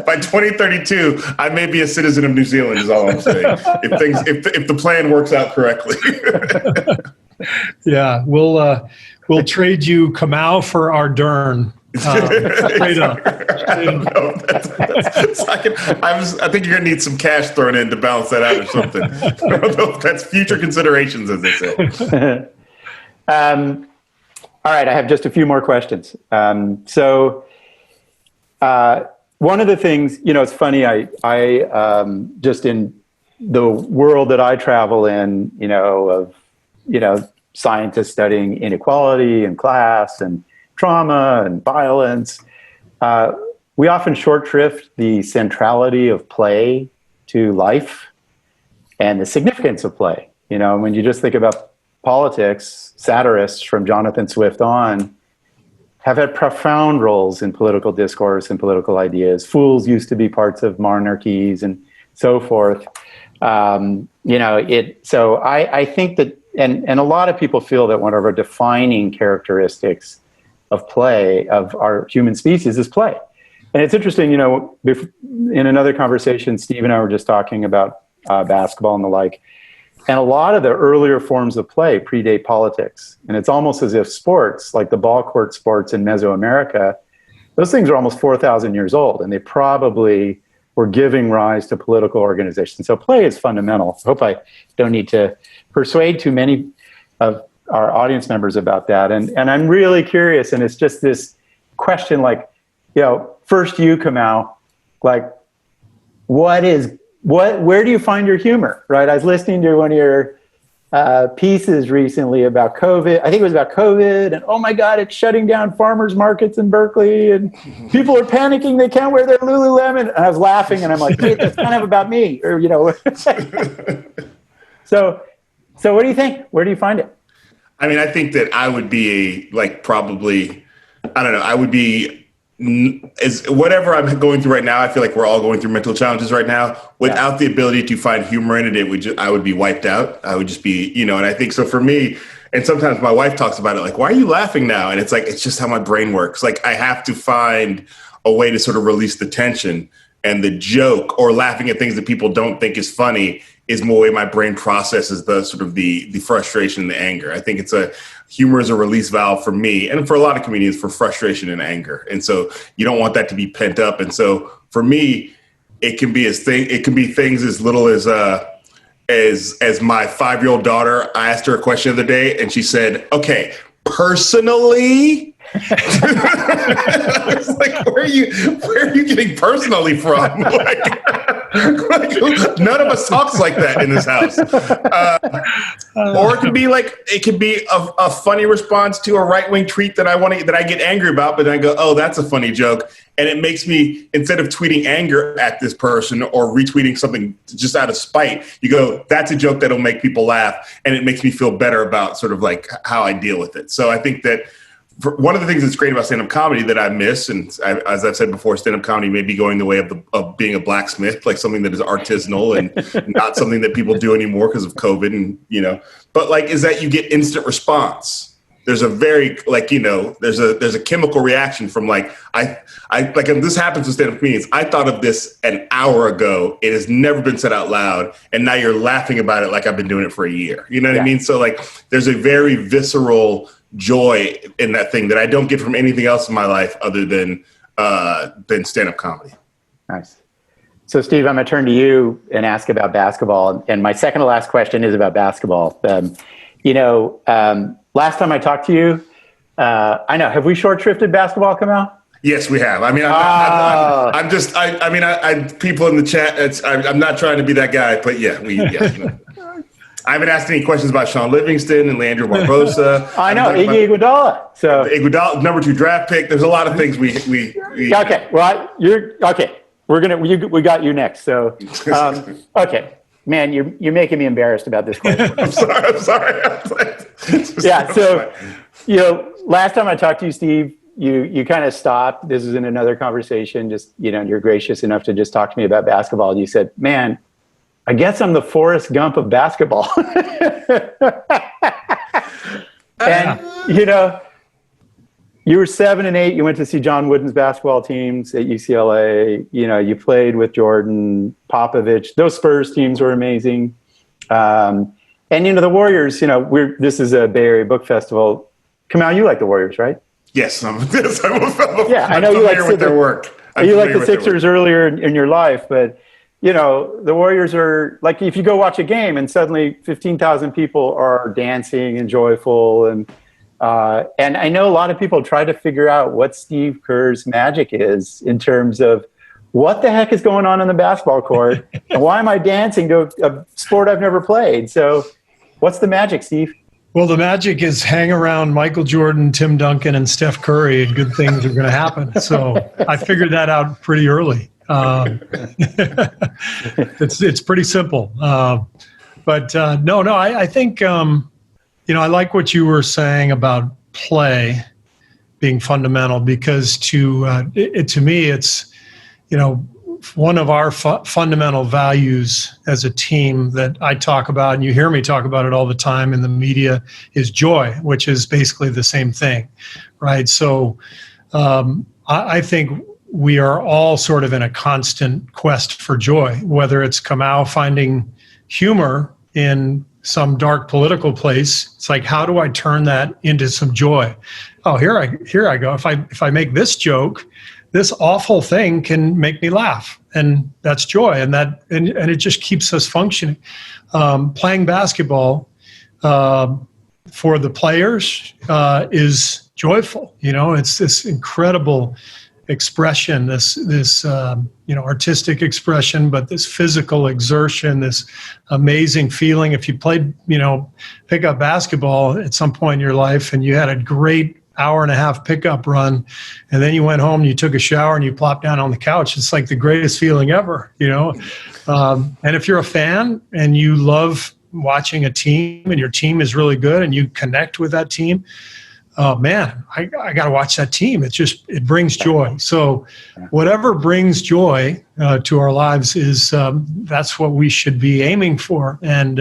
By 2032, I may be a citizen of New Zealand, is all I'm saying. If the plan works out correctly. Yeah, we'll trade you Kamau for Ardern. Straight up. I think you're going to need some cash thrown in to balance that out or something. I don't know if that's future considerations, as they say. All right, I have just a few more questions. One of the things, it's funny, I just in the world that I travel in, of scientists studying inequality and class and trauma and violence, we often short shrift the centrality of play to life and the significance of play. When you just think about politics, satirists from Jonathan Swift on have had profound roles in political discourse and political ideas. Fools used to be parts of monarchies and so forth. So I think that, and a lot of people feel that one of our defining characteristics of play, of our human species, is play. And it's interesting, in another conversation, Steve and I were just talking about basketball and the like. And a lot of the earlier forms of play predate politics. And it's almost as if sports, like the ball court sports in Mesoamerica, those things are almost 4,000 years old, and they probably were giving rise to political organizations. So play is fundamental. I hope I don't need to persuade too many of our audience members about that. And I'm really curious, and it's just this question, first you, Kamau, where do you find your humor, right? I was listening to one of your pieces recently about COVID. I think it was about COVID, and oh my God, it's shutting down farmers markets in Berkeley, and people are panicking, they can't wear their Lululemon. And I was laughing, and I'm like, wait, that's kind of about me, or So what do you think? Where do you find it? I mean, I think that I would be I would be, whatever I'm going through right now, I feel like we're all going through mental challenges right now. Without the ability to find humor in it, I would be wiped out. I would just be, and I think so for me, and sometimes my wife talks about it, why are you laughing now? And it's it's just how my brain works. I have to find a way to sort of release the tension, and the joke or laughing at things that people don't think is funny is more way my brain processes the sort of the frustration and the anger. I think humor is a release valve for me and for a lot of comedians for frustration and anger. And so you don't want that to be pent up. And so for me, it can be things as little as my 5-year-old daughter. I asked her a question the other day and she said, okay, personally. I was like, where are you getting personally from? Like, none of us talks like that in this house. Or it could be a funny response to a right-wing tweet that I get angry about, but then I go, oh, that's a funny joke. And it makes me, instead of tweeting anger at this person or retweeting something just out of spite, you go, that's a joke that'll make people laugh. And it makes me feel better about sort of like how I deal with it. So I think that one of the things that's great about stand-up comedy that I miss, and as I've said before, stand-up comedy may be going the way of being a blacksmith, like something that is artisanal and not something that people do anymore because of COVID, and but like, is that you get instant response. There's a very there's a chemical reaction from like and this happens with stand-up comedians. I thought of this an hour ago. It has never been said out loud, and now you're laughing about it like I've been doing it for a year. You know what I mean? So like, there's a very visceral joy in that thing that I don't get from anything else in my life other than stand-up comedy. Nice. So Steve, I'm going to turn to you and ask about basketball. And my second to last question is about basketball. Last time I talked to you, I know, have we short shrifted basketball, Kamau? Yes, we have. I mean, people in the chat, I'm not trying to be that guy, but yeah. I haven't asked any questions about Sean Livingston and Leandro Barbosa. I know, Iggy Iguodala. So Iguodala, number 2 draft pick. There's a lot of things we Okay, well, you're okay. We got you next. So okay, man, you're making me embarrassed about this question. I'm sorry. Yeah. So last time I talked to you, Steve, you kind of stopped. This is in another conversation. Just you're gracious enough to just talk to me about basketball. And you said, "Man, I guess I'm the Forrest Gump of basketball." And, you were 7 and 8. You went to see John Wooden's basketball teams at UCLA. You played with Jordan, Popovich. Those Spurs teams were amazing. And, the Warriors, this is a Bay Area Book Festival. Kamau, you like the Warriors, right? Yes. I know you like their work. You like the Sixers earlier in your life, but the Warriors are like, if you go watch a game and suddenly 15,000 people are dancing and joyful. And I know a lot of people try to figure out what Steve Kerr's magic is in terms of what the heck is going on the basketball court and why am I dancing to a sport I've never played? So what's the magic, Steve? Well, the magic is hang around Michael Jordan, Tim Duncan, and Steph Curry, and good things are going to happen. So I figured that out pretty early. It's pretty simple. I think, I like what you were saying about play being fundamental, because to me, it's, one of our fundamental values as a team that I talk about, and you hear me talk about it all the time in the media, is joy, which is basically the same thing, right? So I think we are all sort of in a constant quest for joy, whether it's Kamau finding humor in some dark political place. It's like, how do I turn that into some joy? Oh, here I go. If I make this joke, this awful thing can make me laugh, and that's joy, and it just keeps us functioning. Playing basketball for the players is joyful. It's this incredible expression, this artistic expression, but this physical exertion, this amazing feeling. If you played, pickup basketball at some point in your life and you had a great hour-and-a-half pickup run, and then you went home and you took a shower and you plopped down on the couch, it's like the greatest feeling ever, And if you're a fan and you love watching a team and your team is really good and you connect with that team, oh man, I got to watch that team. It brings joy. So whatever brings joy to our lives is that's what we should be aiming for. And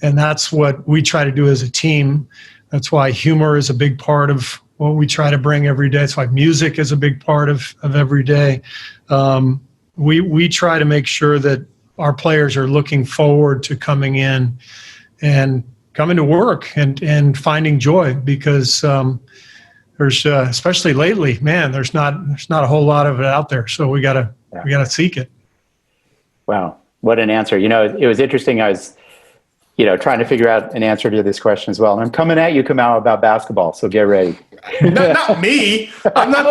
that's what we try to do as a team. That's why humor is a big part of what we try to bring every day. That's why music is a big part of every day. We try to make sure that our players are looking forward to coming in and coming to work and finding joy, because there's especially lately, man, there's not a whole lot of it out there. So we gotta seek it. Wow, what an answer! It was interesting. trying to figure out an answer to this question as well. And I'm coming at you, Kamau, about basketball, so get ready. Not me. I'm not.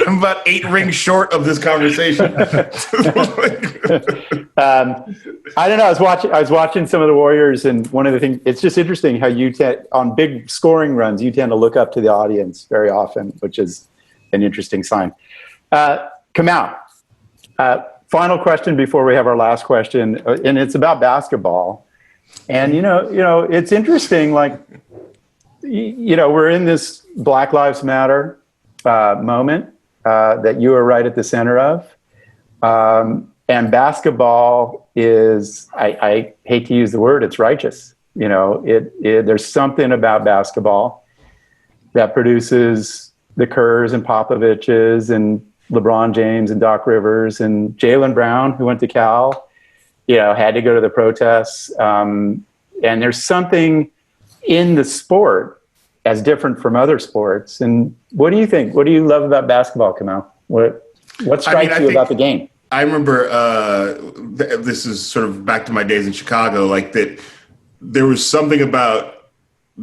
I'm about 8 rings short of this conversation. I don't know. I was watching some of the Warriors, and one of the things, it's just interesting how on big scoring runs, you tend to look up to the audience very often, which is an interesting sign. Kamau, final question before we have our last question, and it's about basketball. And it's interesting. Like, we're in this Black Lives Matter moment that you are right at the center of. And basketball is, I hate to use the word, it's righteous. There's something about basketball that produces the Kerrs and Popoviches and LeBron James and Doc Rivers and Jaylen Brown, who went to Cal, had to go to the protests. And there's something in the sport as different from other sports. And what do you think? What do you love about basketball, Kamau? What strikes you about the game? I remember, this is sort of back to my days in Chicago, like that there was something about,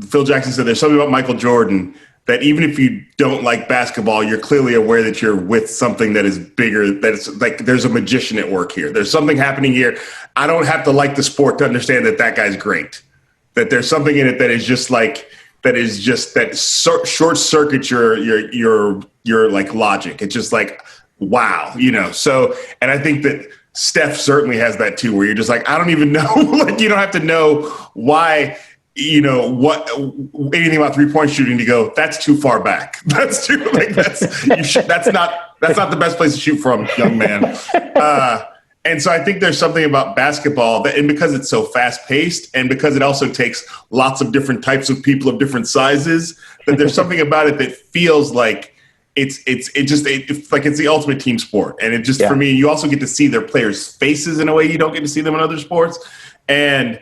Phil Jackson said, there's something about Michael Jordan that even if you don't like basketball, you're clearly aware that you're with something that is bigger, that it's like there's a magician at work here. There's something happening here. I don't have to like the sport to understand that guy's great, that there's something in it that is just like, that short circuits your like logic. It's just like, wow, so, and I think that Steph certainly has that too, where you're just like, I don't even know, like, you don't have to know why, what, anything about 3-point shooting to go, that's too far back. That's too, like, that's not the best place to shoot from, young man. And so I think there's something about basketball that, and because it's so fast paced and because it also takes lots of different types of people of different sizes, that there's something about it that feels like it's like it's the ultimate team sport. And it just, for me, you also get to see their players' faces in a way you don't get to see them in other sports. And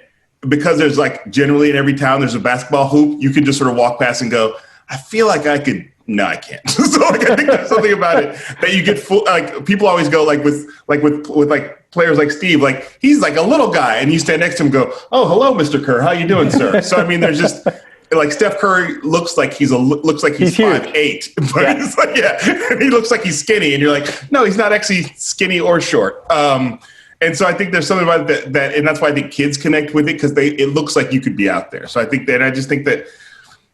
because there's like generally in every town, there's a basketball hoop, you can just sort of walk past and go, I feel like I could, no, I can't. So like, I think there's something about it that you get full, like people always go with players like Steve, like he's like a little guy and you stand next to him and go, oh, hello, Mr. Kerr. How you doing, sir? So, I mean, there's just like Steph Curry looks like he's 5'8", but he's like, and he looks like he's skinny. And you're like, no, he's not actually skinny or short. And so I think there's something about that, and that's why I think kids connect with it because it looks like you could be out there. So I think that, I just think that,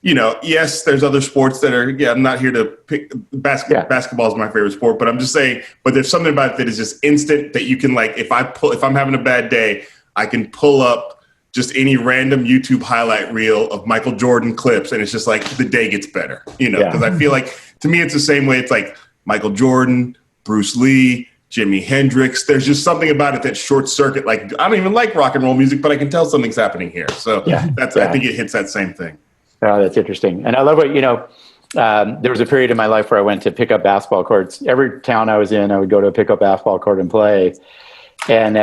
yes, there's other sports that are, I'm not here to pick basketball is my favorite sport, but I'm just saying, but there's something about it that is just instant that you can like, if I'm having a bad day, I can pull up just any random YouTube highlight reel of Michael Jordan clips. And it's just like the day gets better, because I feel like to me, it's the same way. It's like Michael Jordan, Bruce Lee, Jimi Hendrix. There's just something about it that short circuit. Like, I don't even like rock and roll music, but I can tell something's happening here. So I think it hits that same thing. Oh, that's interesting. And I love what, there was a period in my life where I went to pick up basketball courts. Every town I was in, I would go to a pickup basketball court and play. And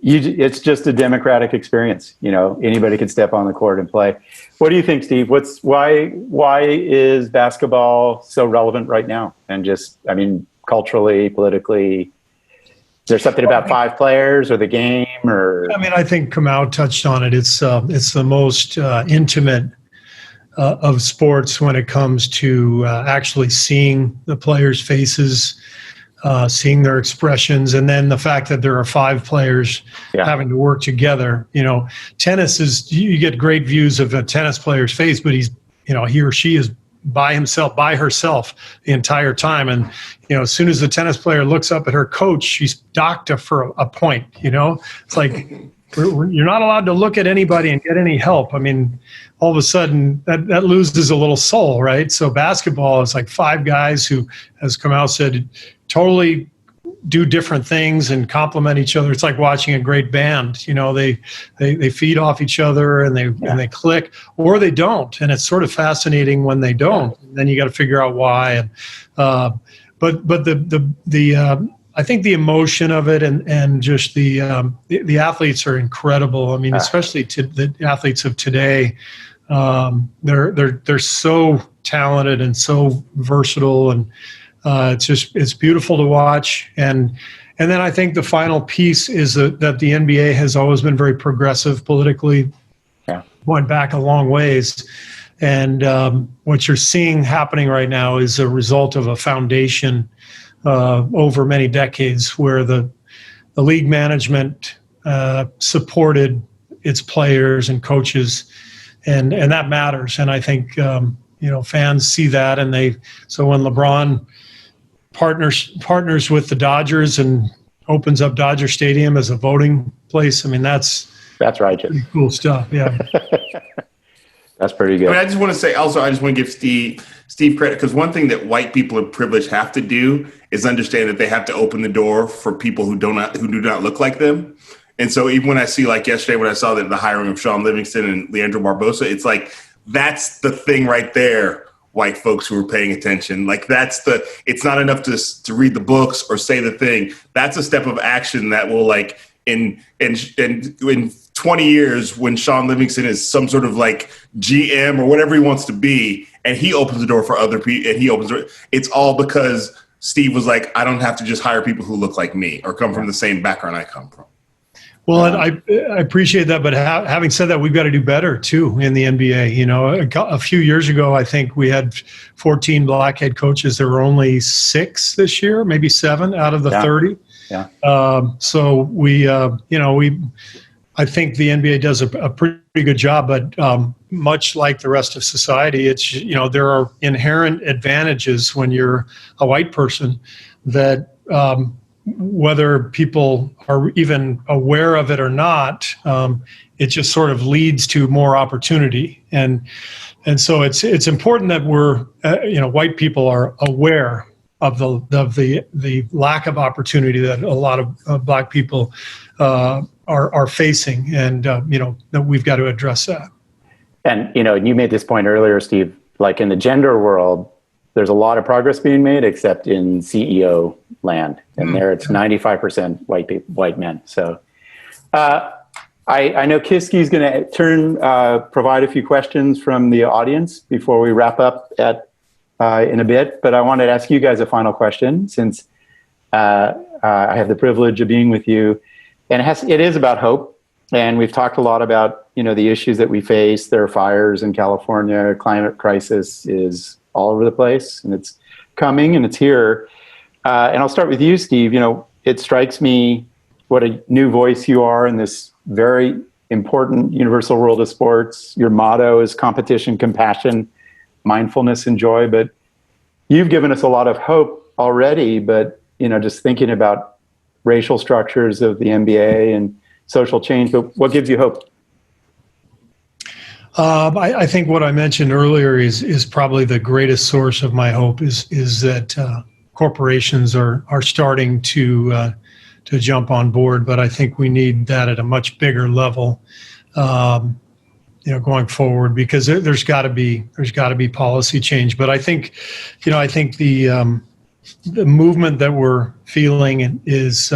it's just a democratic experience. Anybody can step on the court and play. What do you think, Steve? Why is basketball so relevant right now? And just, I mean, culturally, politically, is there something about 5 players or the game? Or I mean, I think Kamau touched on it. It's the most intimate of sports when it comes to actually seeing the players' faces, seeing their expressions, and then the fact that there are 5 players having to work together. Tennis is, you get great views of a tennis player's face, but he's, he or she is by herself the entire time. And, as soon as the tennis player looks up at her coach, she's docked for a point, it's like, you're not allowed to look at anybody and get any help. I mean, all of a sudden that loses a little soul, right? So basketball is like 5 guys who, as Kamau said, totally do different things and complement each other. It's like watching a great band. They feed off each other and they click, or they don't. And it's sort of fascinating when they don't. And then you got to figure out why. And but I think the emotion of it and just the athletes are incredible. I mean, especially the athletes of today, they're so talented and so versatile, and it's beautiful to watch. And And then I think the final piece is that the NBA has always been very progressive politically, went back a long ways. And what you're seeing happening right now is a result of a foundation over many decades where the league management supported its players and coaches, and that matters. And I think fans see that, and so when LeBron partners with the Dodgers and opens up Dodger Stadium as a voting place, I mean that's righteous. Pretty cool stuff. Yeah. That's pretty good. I mean, I just want to say also, I just want to give Steve credit, because one thing that white people of privilege have to do is understand that they have to open the door for people who do not look like them. And so even when I see, like yesterday, when I saw the hiring of Sean Livingston and Leandro Barbosa, it's like, that's the thing right there, white folks who are paying attention. Like it's not enough to read the books or say the thing. That's a step of action that will, like, in 20 years, when Sean Livingston is some sort of like GM or whatever he wants to be, and he opens the door for other people, and it's all because Steve was like, I don't have to just hire people who look like me or come from the same background I come from. Well, and I appreciate that, but having said that, we've got to do better too in the NBA. A few years ago, I think we had 14 black head coaches. There were only 6 this year, maybe 7 out of the 30. Yeah. So I think the NBA does a pretty good job, but much like the rest of society, it's, there are inherent advantages when you're a white person that whether people are even aware of it or not, it just sort of leads to more opportunity. And so it's important that we're, white people are aware of the lack of opportunity that a lot of black people are facing, and that we've got to address that. And you made this point earlier, Steve. Like in the gender world, there's a lot of progress being made, except in CEO land, and there it's 95% white men. So I know Kiski's going to provide a few questions from the audience before we wrap up in a bit, but I wanted to ask you guys a final question, since I have the privilege of being with you, and it is about hope. And we've talked a lot about, the issues that we face. There are fires in California, climate crisis is all over the place, and it's coming and it's here. And I'll start with you, Steve. It strikes me what a new voice you are in this very important universal world of sports. Your motto is competition, compassion, mindfulness, and joy. But you've given us a lot of hope already. But, just thinking about racial structures of the NBA and social change, but what gives you hope? I think what I mentioned earlier is probably the greatest source of my hope is that corporations are starting to jump on board, but I think we need that at a much bigger level, going forward, because there's got to be policy change. But I think the movement that we're feeling is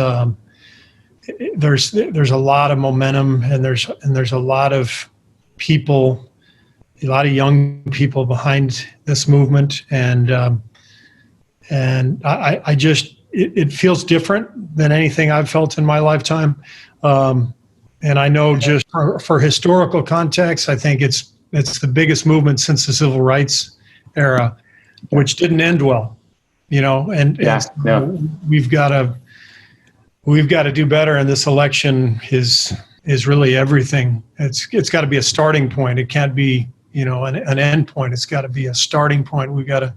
there's a lot of momentum, and there's a lot of people, a lot of young people behind this movement, and I just it feels different than anything I've felt in my lifetime, and I know just for historical context, I think it's the biggest movement since the civil rights era, which didn't end well, and we've got to do better, and this election is really everything. It's got to be a starting point. It can't be, an end point. It's got to be a starting point. We got to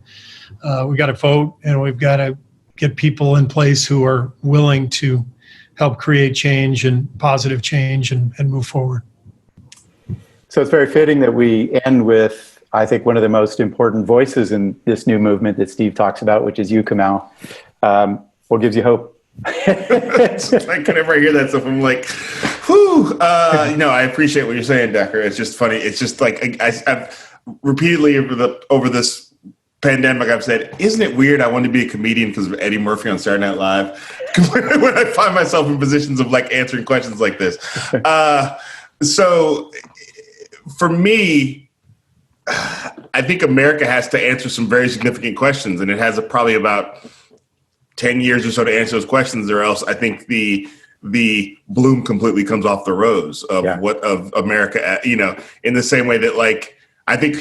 vote, and we've got to get people in place who are willing to help create change and positive change and move forward. So it's very fitting that we end with, I think, one of the most important voices in this new movement that Steve talks about, which is you, Kamau. What gives you hope? Whenever I hear that stuff, I'm like, whew. I appreciate what you're saying, Dacher. It's just funny. It's just like I've repeatedly over this pandemic, I've said, isn't it weird? I wanted to be a comedian because of Eddie Murphy on Saturday Night Live. When I find myself in positions of like answering questions like this. So for me, I think America has to answer some very significant questions, and it has probably about 10 years or so to answer those questions, or else I think the bloom completely comes off the rose of of America, in the same way that, like, I think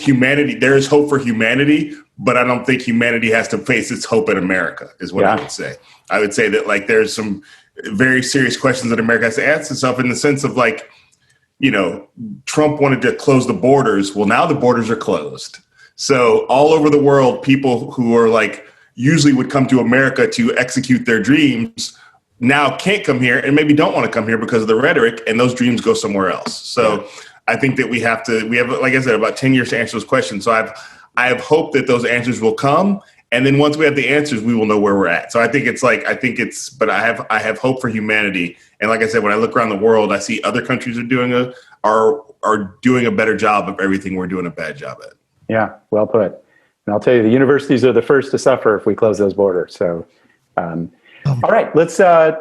there is hope for humanity, but I don't think humanity has to face its hope in America, is what I would say. I would say that, like, there's some very serious questions that America has to ask itself, in the sense of, like, Trump wanted to close the borders. Well, now the borders are closed. So all over the world, people who are, like, usually would come to America to execute their dreams now can't come here, and maybe don't want to come here because of the rhetoric, and those dreams go somewhere else. So I think that we have, like I said, about 10 years to answer those questions. So I have hope that those answers will come. And then once we have the answers, we will know where we're at. So I think but I have hope for humanity. And like I said, when I look around the world, I see other countries are doing a better job of everything we're doing a bad job at. Yeah, well put. And I'll tell you, the universities are the first to suffer if we close those borders. So, all right, let's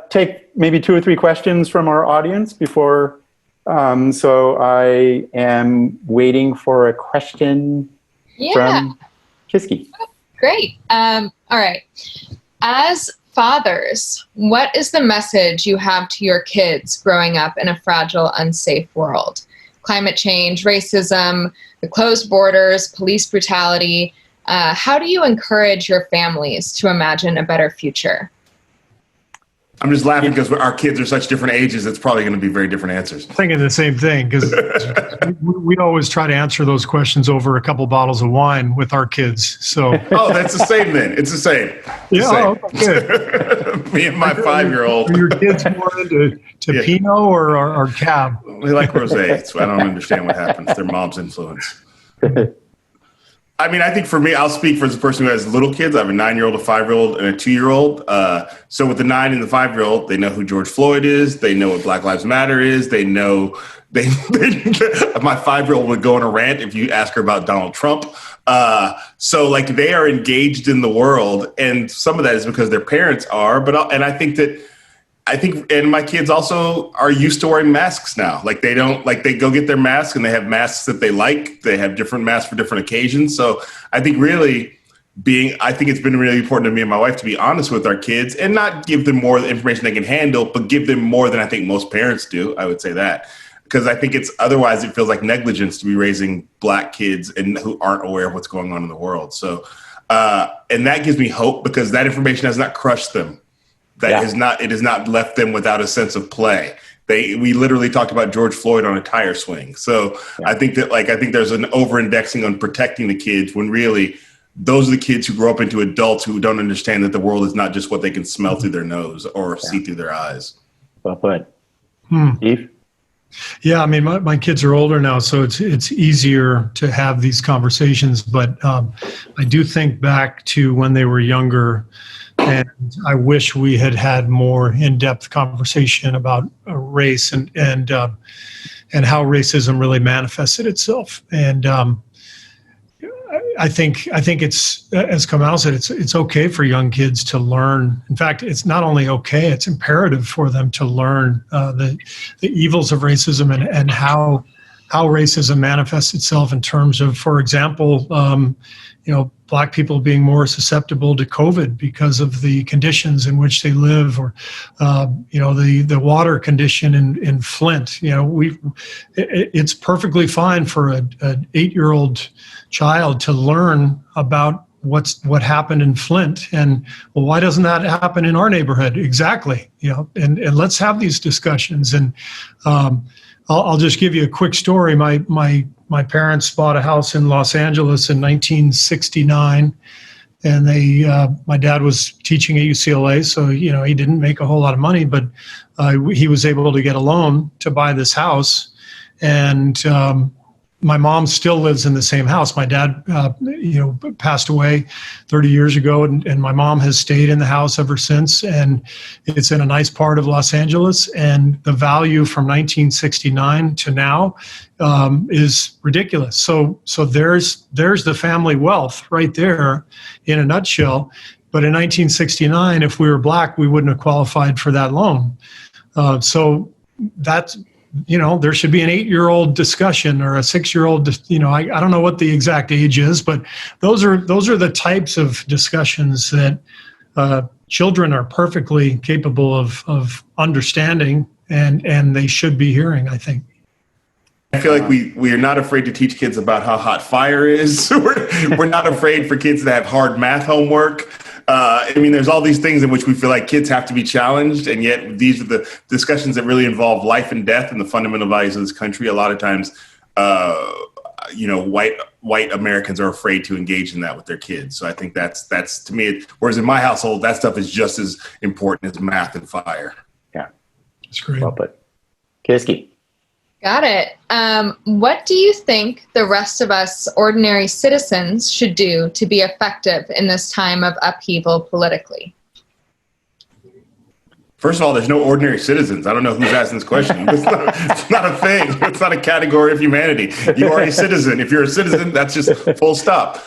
take maybe 2 or 3 questions from our audience before. So I am waiting for a question from Kiski. Great. All right. As fathers, what is the message you have to your kids growing up in a fragile, unsafe world? Climate change, racism, the closed borders, police brutality. How do you encourage your families to imagine a better future? I'm just laughing because our kids are such different ages. It's probably going to be very different answers. Thinking the same thing, because we always try to answer those questions over a couple bottles of wine with our kids. So that's the same then. It's the same. Good. Me and my 5-year-old. Are your kids more into Pinot or Cab? We like rosé. So I don't understand what happens. Their mom's influence. I mean, I think for me, I'll speak for the person who has little kids. I have a 9-year-old, a 5-year-old, and a 2-year-old. So with the 9 and the 5-year-old, they know who George Floyd is. They know what Black Lives Matter is. They know my 5-year-old would go on a rant if you ask her about Donald Trump. So like, they are engaged in the world, and some of that is because their parents are. And my kids also are used to wearing masks now. Like, they go get their masks, and they have masks that they like. They have different masks for different occasions. So I think it's been really important to me and my wife to be honest with our kids and not give them more information they can handle, but give them more than I think most parents do. I would say that, because I think otherwise it feels like negligence to be raising Black kids and who aren't aware of what's going on in the world. So, and that gives me hope, because that information has not crushed them. It has not left them without a sense of play. We literally talked about George Floyd on a tire swing. So I think there's an over-indexing on protecting the kids, when really those are the kids who grow up into adults who don't understand that the world is not just what they can smell through their nose or see through their eyes. Well put. Steve? Yeah, I mean, my kids are older now, so it's easier to have these conversations. But I do think back to when they were younger, and I wish we had had more in-depth conversation about race and how racism really manifested itself. And I think it's, as Kamau said, it's okay for young kids to learn. In fact, it's not only okay; it's imperative for them to learn the evils of racism and how racism manifests itself in terms of, for example, Black people being more susceptible to COVID because of the conditions in which they live, or the water condition in Flint. It's perfectly fine for an 8-year-old child to learn about what happened in Flint, and well, why doesn't that happen in our neighborhood? Exactly. And let's have these discussions. And I'll just give you a quick story. My parents bought a house in Los Angeles in 1969, and my dad was teaching at UCLA, so he didn't make a whole lot of money, but he was able to get a loan to buy this house. And my mom still lives in the same house. My dad, passed away 30 years ago, and my mom has stayed in the house ever since. And it's in a nice part of Los Angeles. And the value from 1969 to now is ridiculous. So there's the family wealth right there in a nutshell. But in 1969, if we were Black, we wouldn't have qualified for that loan. So that's, there should be an 8-year-old discussion or a 6-year-old, I don't know what the exact age is, but those are the types of discussions that children are perfectly capable of understanding, and they should be hearing, I think. I feel like we are not afraid to teach kids about how hot fire is. We're not afraid for kids to have hard math homework. I mean, there's all these things in which we feel like kids have to be challenged, and yet these are the discussions that really involve life and death and the fundamental values of this country. A lot of times, white Americans are afraid to engage in that with their kids. So I think that's to me. Whereas in my household, that stuff is just as important as math and fire. Yeah, that's great. Well put. Kiski. Got it. What do you think the rest of us ordinary citizens should do to be effective in this time of upheaval politically? First of all, there's no ordinary citizens. I don't know who's asking this question. It's not a thing. It's not a category of humanity. You are a citizen. If you're a citizen, that's just full stop.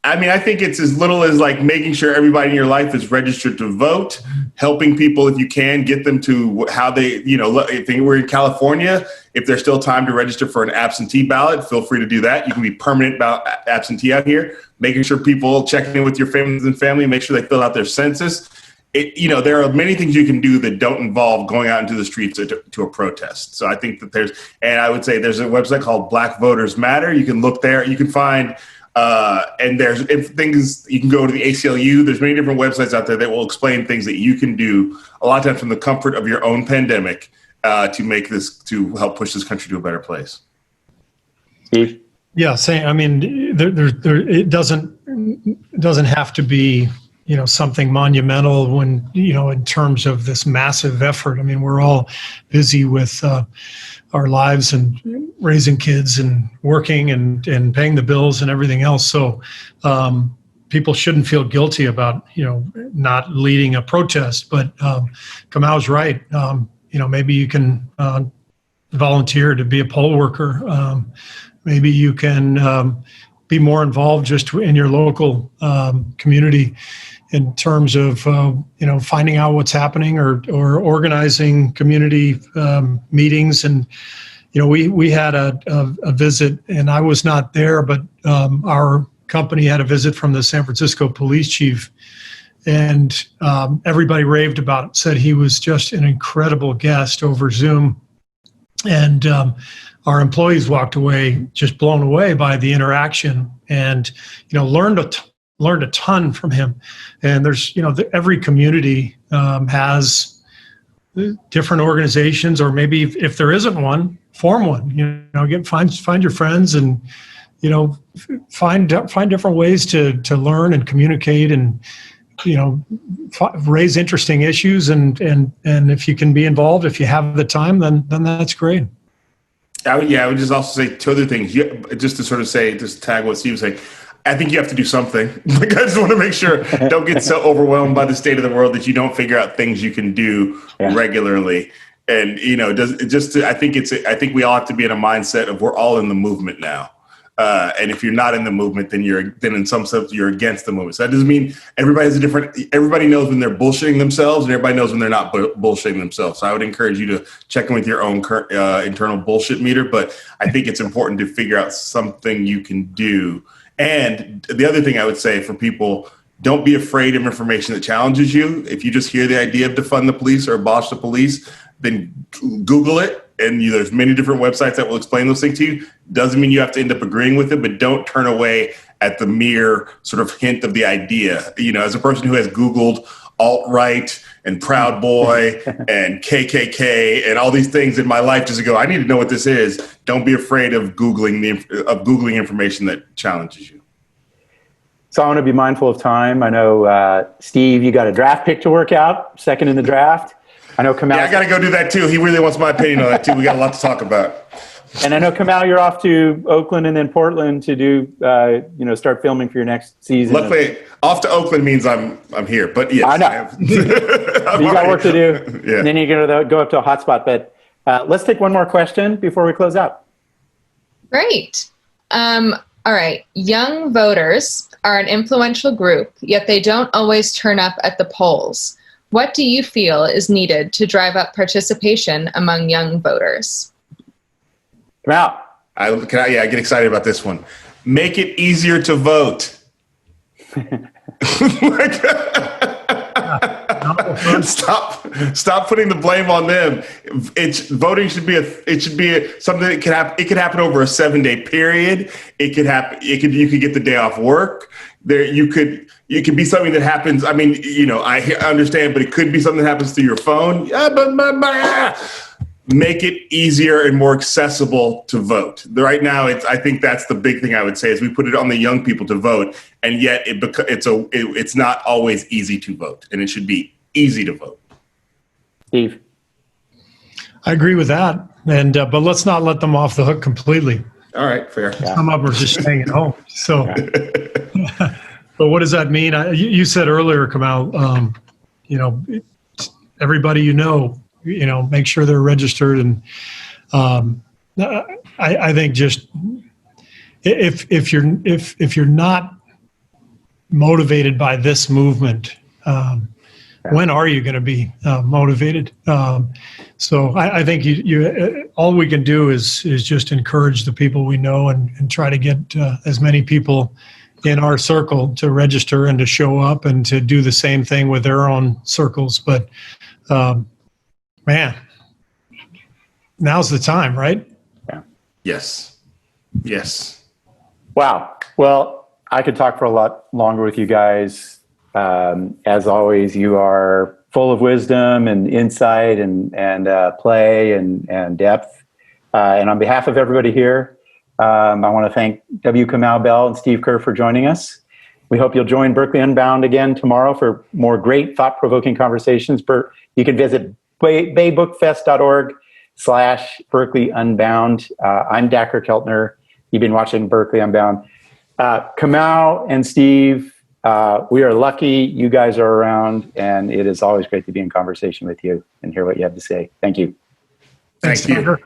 I mean, I think it's as little as like making sure everybody in your life is registered to vote, helping people if you can, get them to how they, if they were in California, if there's still time to register for an absentee ballot, feel free to do that. You can be permanent absentee out here, making sure people checking in with your families and family, make sure they fill out their census. There are many things you can do that don't involve going out into the streets to a protest. So I think that I would say there's a website called Black Voters Matter. You can look there. You can find, and there's things, you can go to the ACLU. There's many different websites out there that will explain things that you can do a lot of times from the comfort of your own pandemic to help push this country to a better place. Steve? Yeah, I mean, it doesn't have to be, something monumental when, in terms of this massive effort. I mean, we're all busy with our lives and raising kids and working and paying the bills and everything else. So people shouldn't feel guilty about, not leading a protest. But Kamau's right. Maybe you can volunteer to be a poll worker. Maybe you can be more involved just in your local community in terms of, finding out what's happening or organizing community meetings. And, we had a visit, and I was not there, but our company had a visit from the San Francisco police chief, and everybody raved about it, said he was just an incredible guest over Zoom. And our employees walked away just blown away by the interaction, and learned a ton from him. And there's every community has different organizations, or maybe if there isn't one, form one. Find your friends, and find different ways to learn and communicate, and raise interesting issues. And if you can be involved, if you have the time, then that's great. I would just also say two other things. Just to sort of say, just tag what Steve was saying. I think you have to do something. I just want to make sure, don't get so overwhelmed by the state of the world that you don't figure out things you can do regularly. And I think we all have to be in a mindset of we're all in the movement now. And if you're not in the movement, then in some sense you're against the movement. So that doesn't mean everybody knows when they're bullshitting themselves, and everybody knows when they're not bullshitting themselves. So I would encourage you to check in with your own internal bullshit meter. But I think it's important to figure out something you can do. And the other thing I would say for people, don't be afraid of information that challenges you. If you just hear the idea of defund the police or abolish the police, then Google it. And there's many different websites that will explain those things to you. Doesn't mean you have to end up agreeing with it, but don't turn away at the mere sort of hint of the idea. As a person who has Googled alt-right and Proud Boy and KKK and all these things in my life just to go, I need to know what this is. Don't be afraid of Googling information that challenges you. So I want to be mindful of time. I know, Steve, you got a draft pick to work out, second in the draft. I know Kamau. Yeah, I got to go do that too. He really wants my opinion on that too. We got a lot to talk about. And I know, Kamau, you're off to Oakland and then Portland to do, start filming for your next season. Luckily, off to Oakland means I'm here. But yes, I know. You got work to do. Yeah. And then you're going to go up to a hotspot. But let's take one more question before we close out. Great. All right. Young voters are an influential group, yet they don't always turn up at the polls. What do you feel is needed to drive up participation among young voters? Kamau. I get excited about this one. Make it easier to vote. Stop putting the blame on them. Voting should be something that can happen. It could happen over a 7-day period. It could happen. You could get the day off work. It could be something that happens. I mean, I understand, but it could be something that happens through your phone. Make it easier and more accessible to vote. Right now, I think that's the big thing I would say is we put it on the young people to vote, and yet it's not always easy to vote, and it should be easy to vote. Steve? I agree with that, and but let's not let them off the hook completely. All right, fair. Yeah. Some of them are just staying at home. So, but what does that mean? You said earlier, Kamau, everybody make sure they're registered, and I think just if you're not motivated by this movement, when are you going to be motivated? So I think you all we can do is just encourage the people we know and try to get as many people in our circle to register and to show up and to do the same thing with their own circles. But man, now's the time, right? Yeah. Yes. Wow. Well, I could talk for a lot longer with you guys. As always, you are full of wisdom and insight and play and depth. And on behalf of everybody here, I want to thank Kamau Bell and Steve Kerr for joining us. We hope you'll join Berkeley Unbound again tomorrow for more great thought-provoking conversations. You can visit baybookfest.org/Berkeley Unbound. I'm Dacher Keltner. You've been watching Berkeley Unbound. Kamau and Steve, we are lucky you guys are around, and it is always great to be in conversation with you and hear what you have to say. Thank you. Thank you.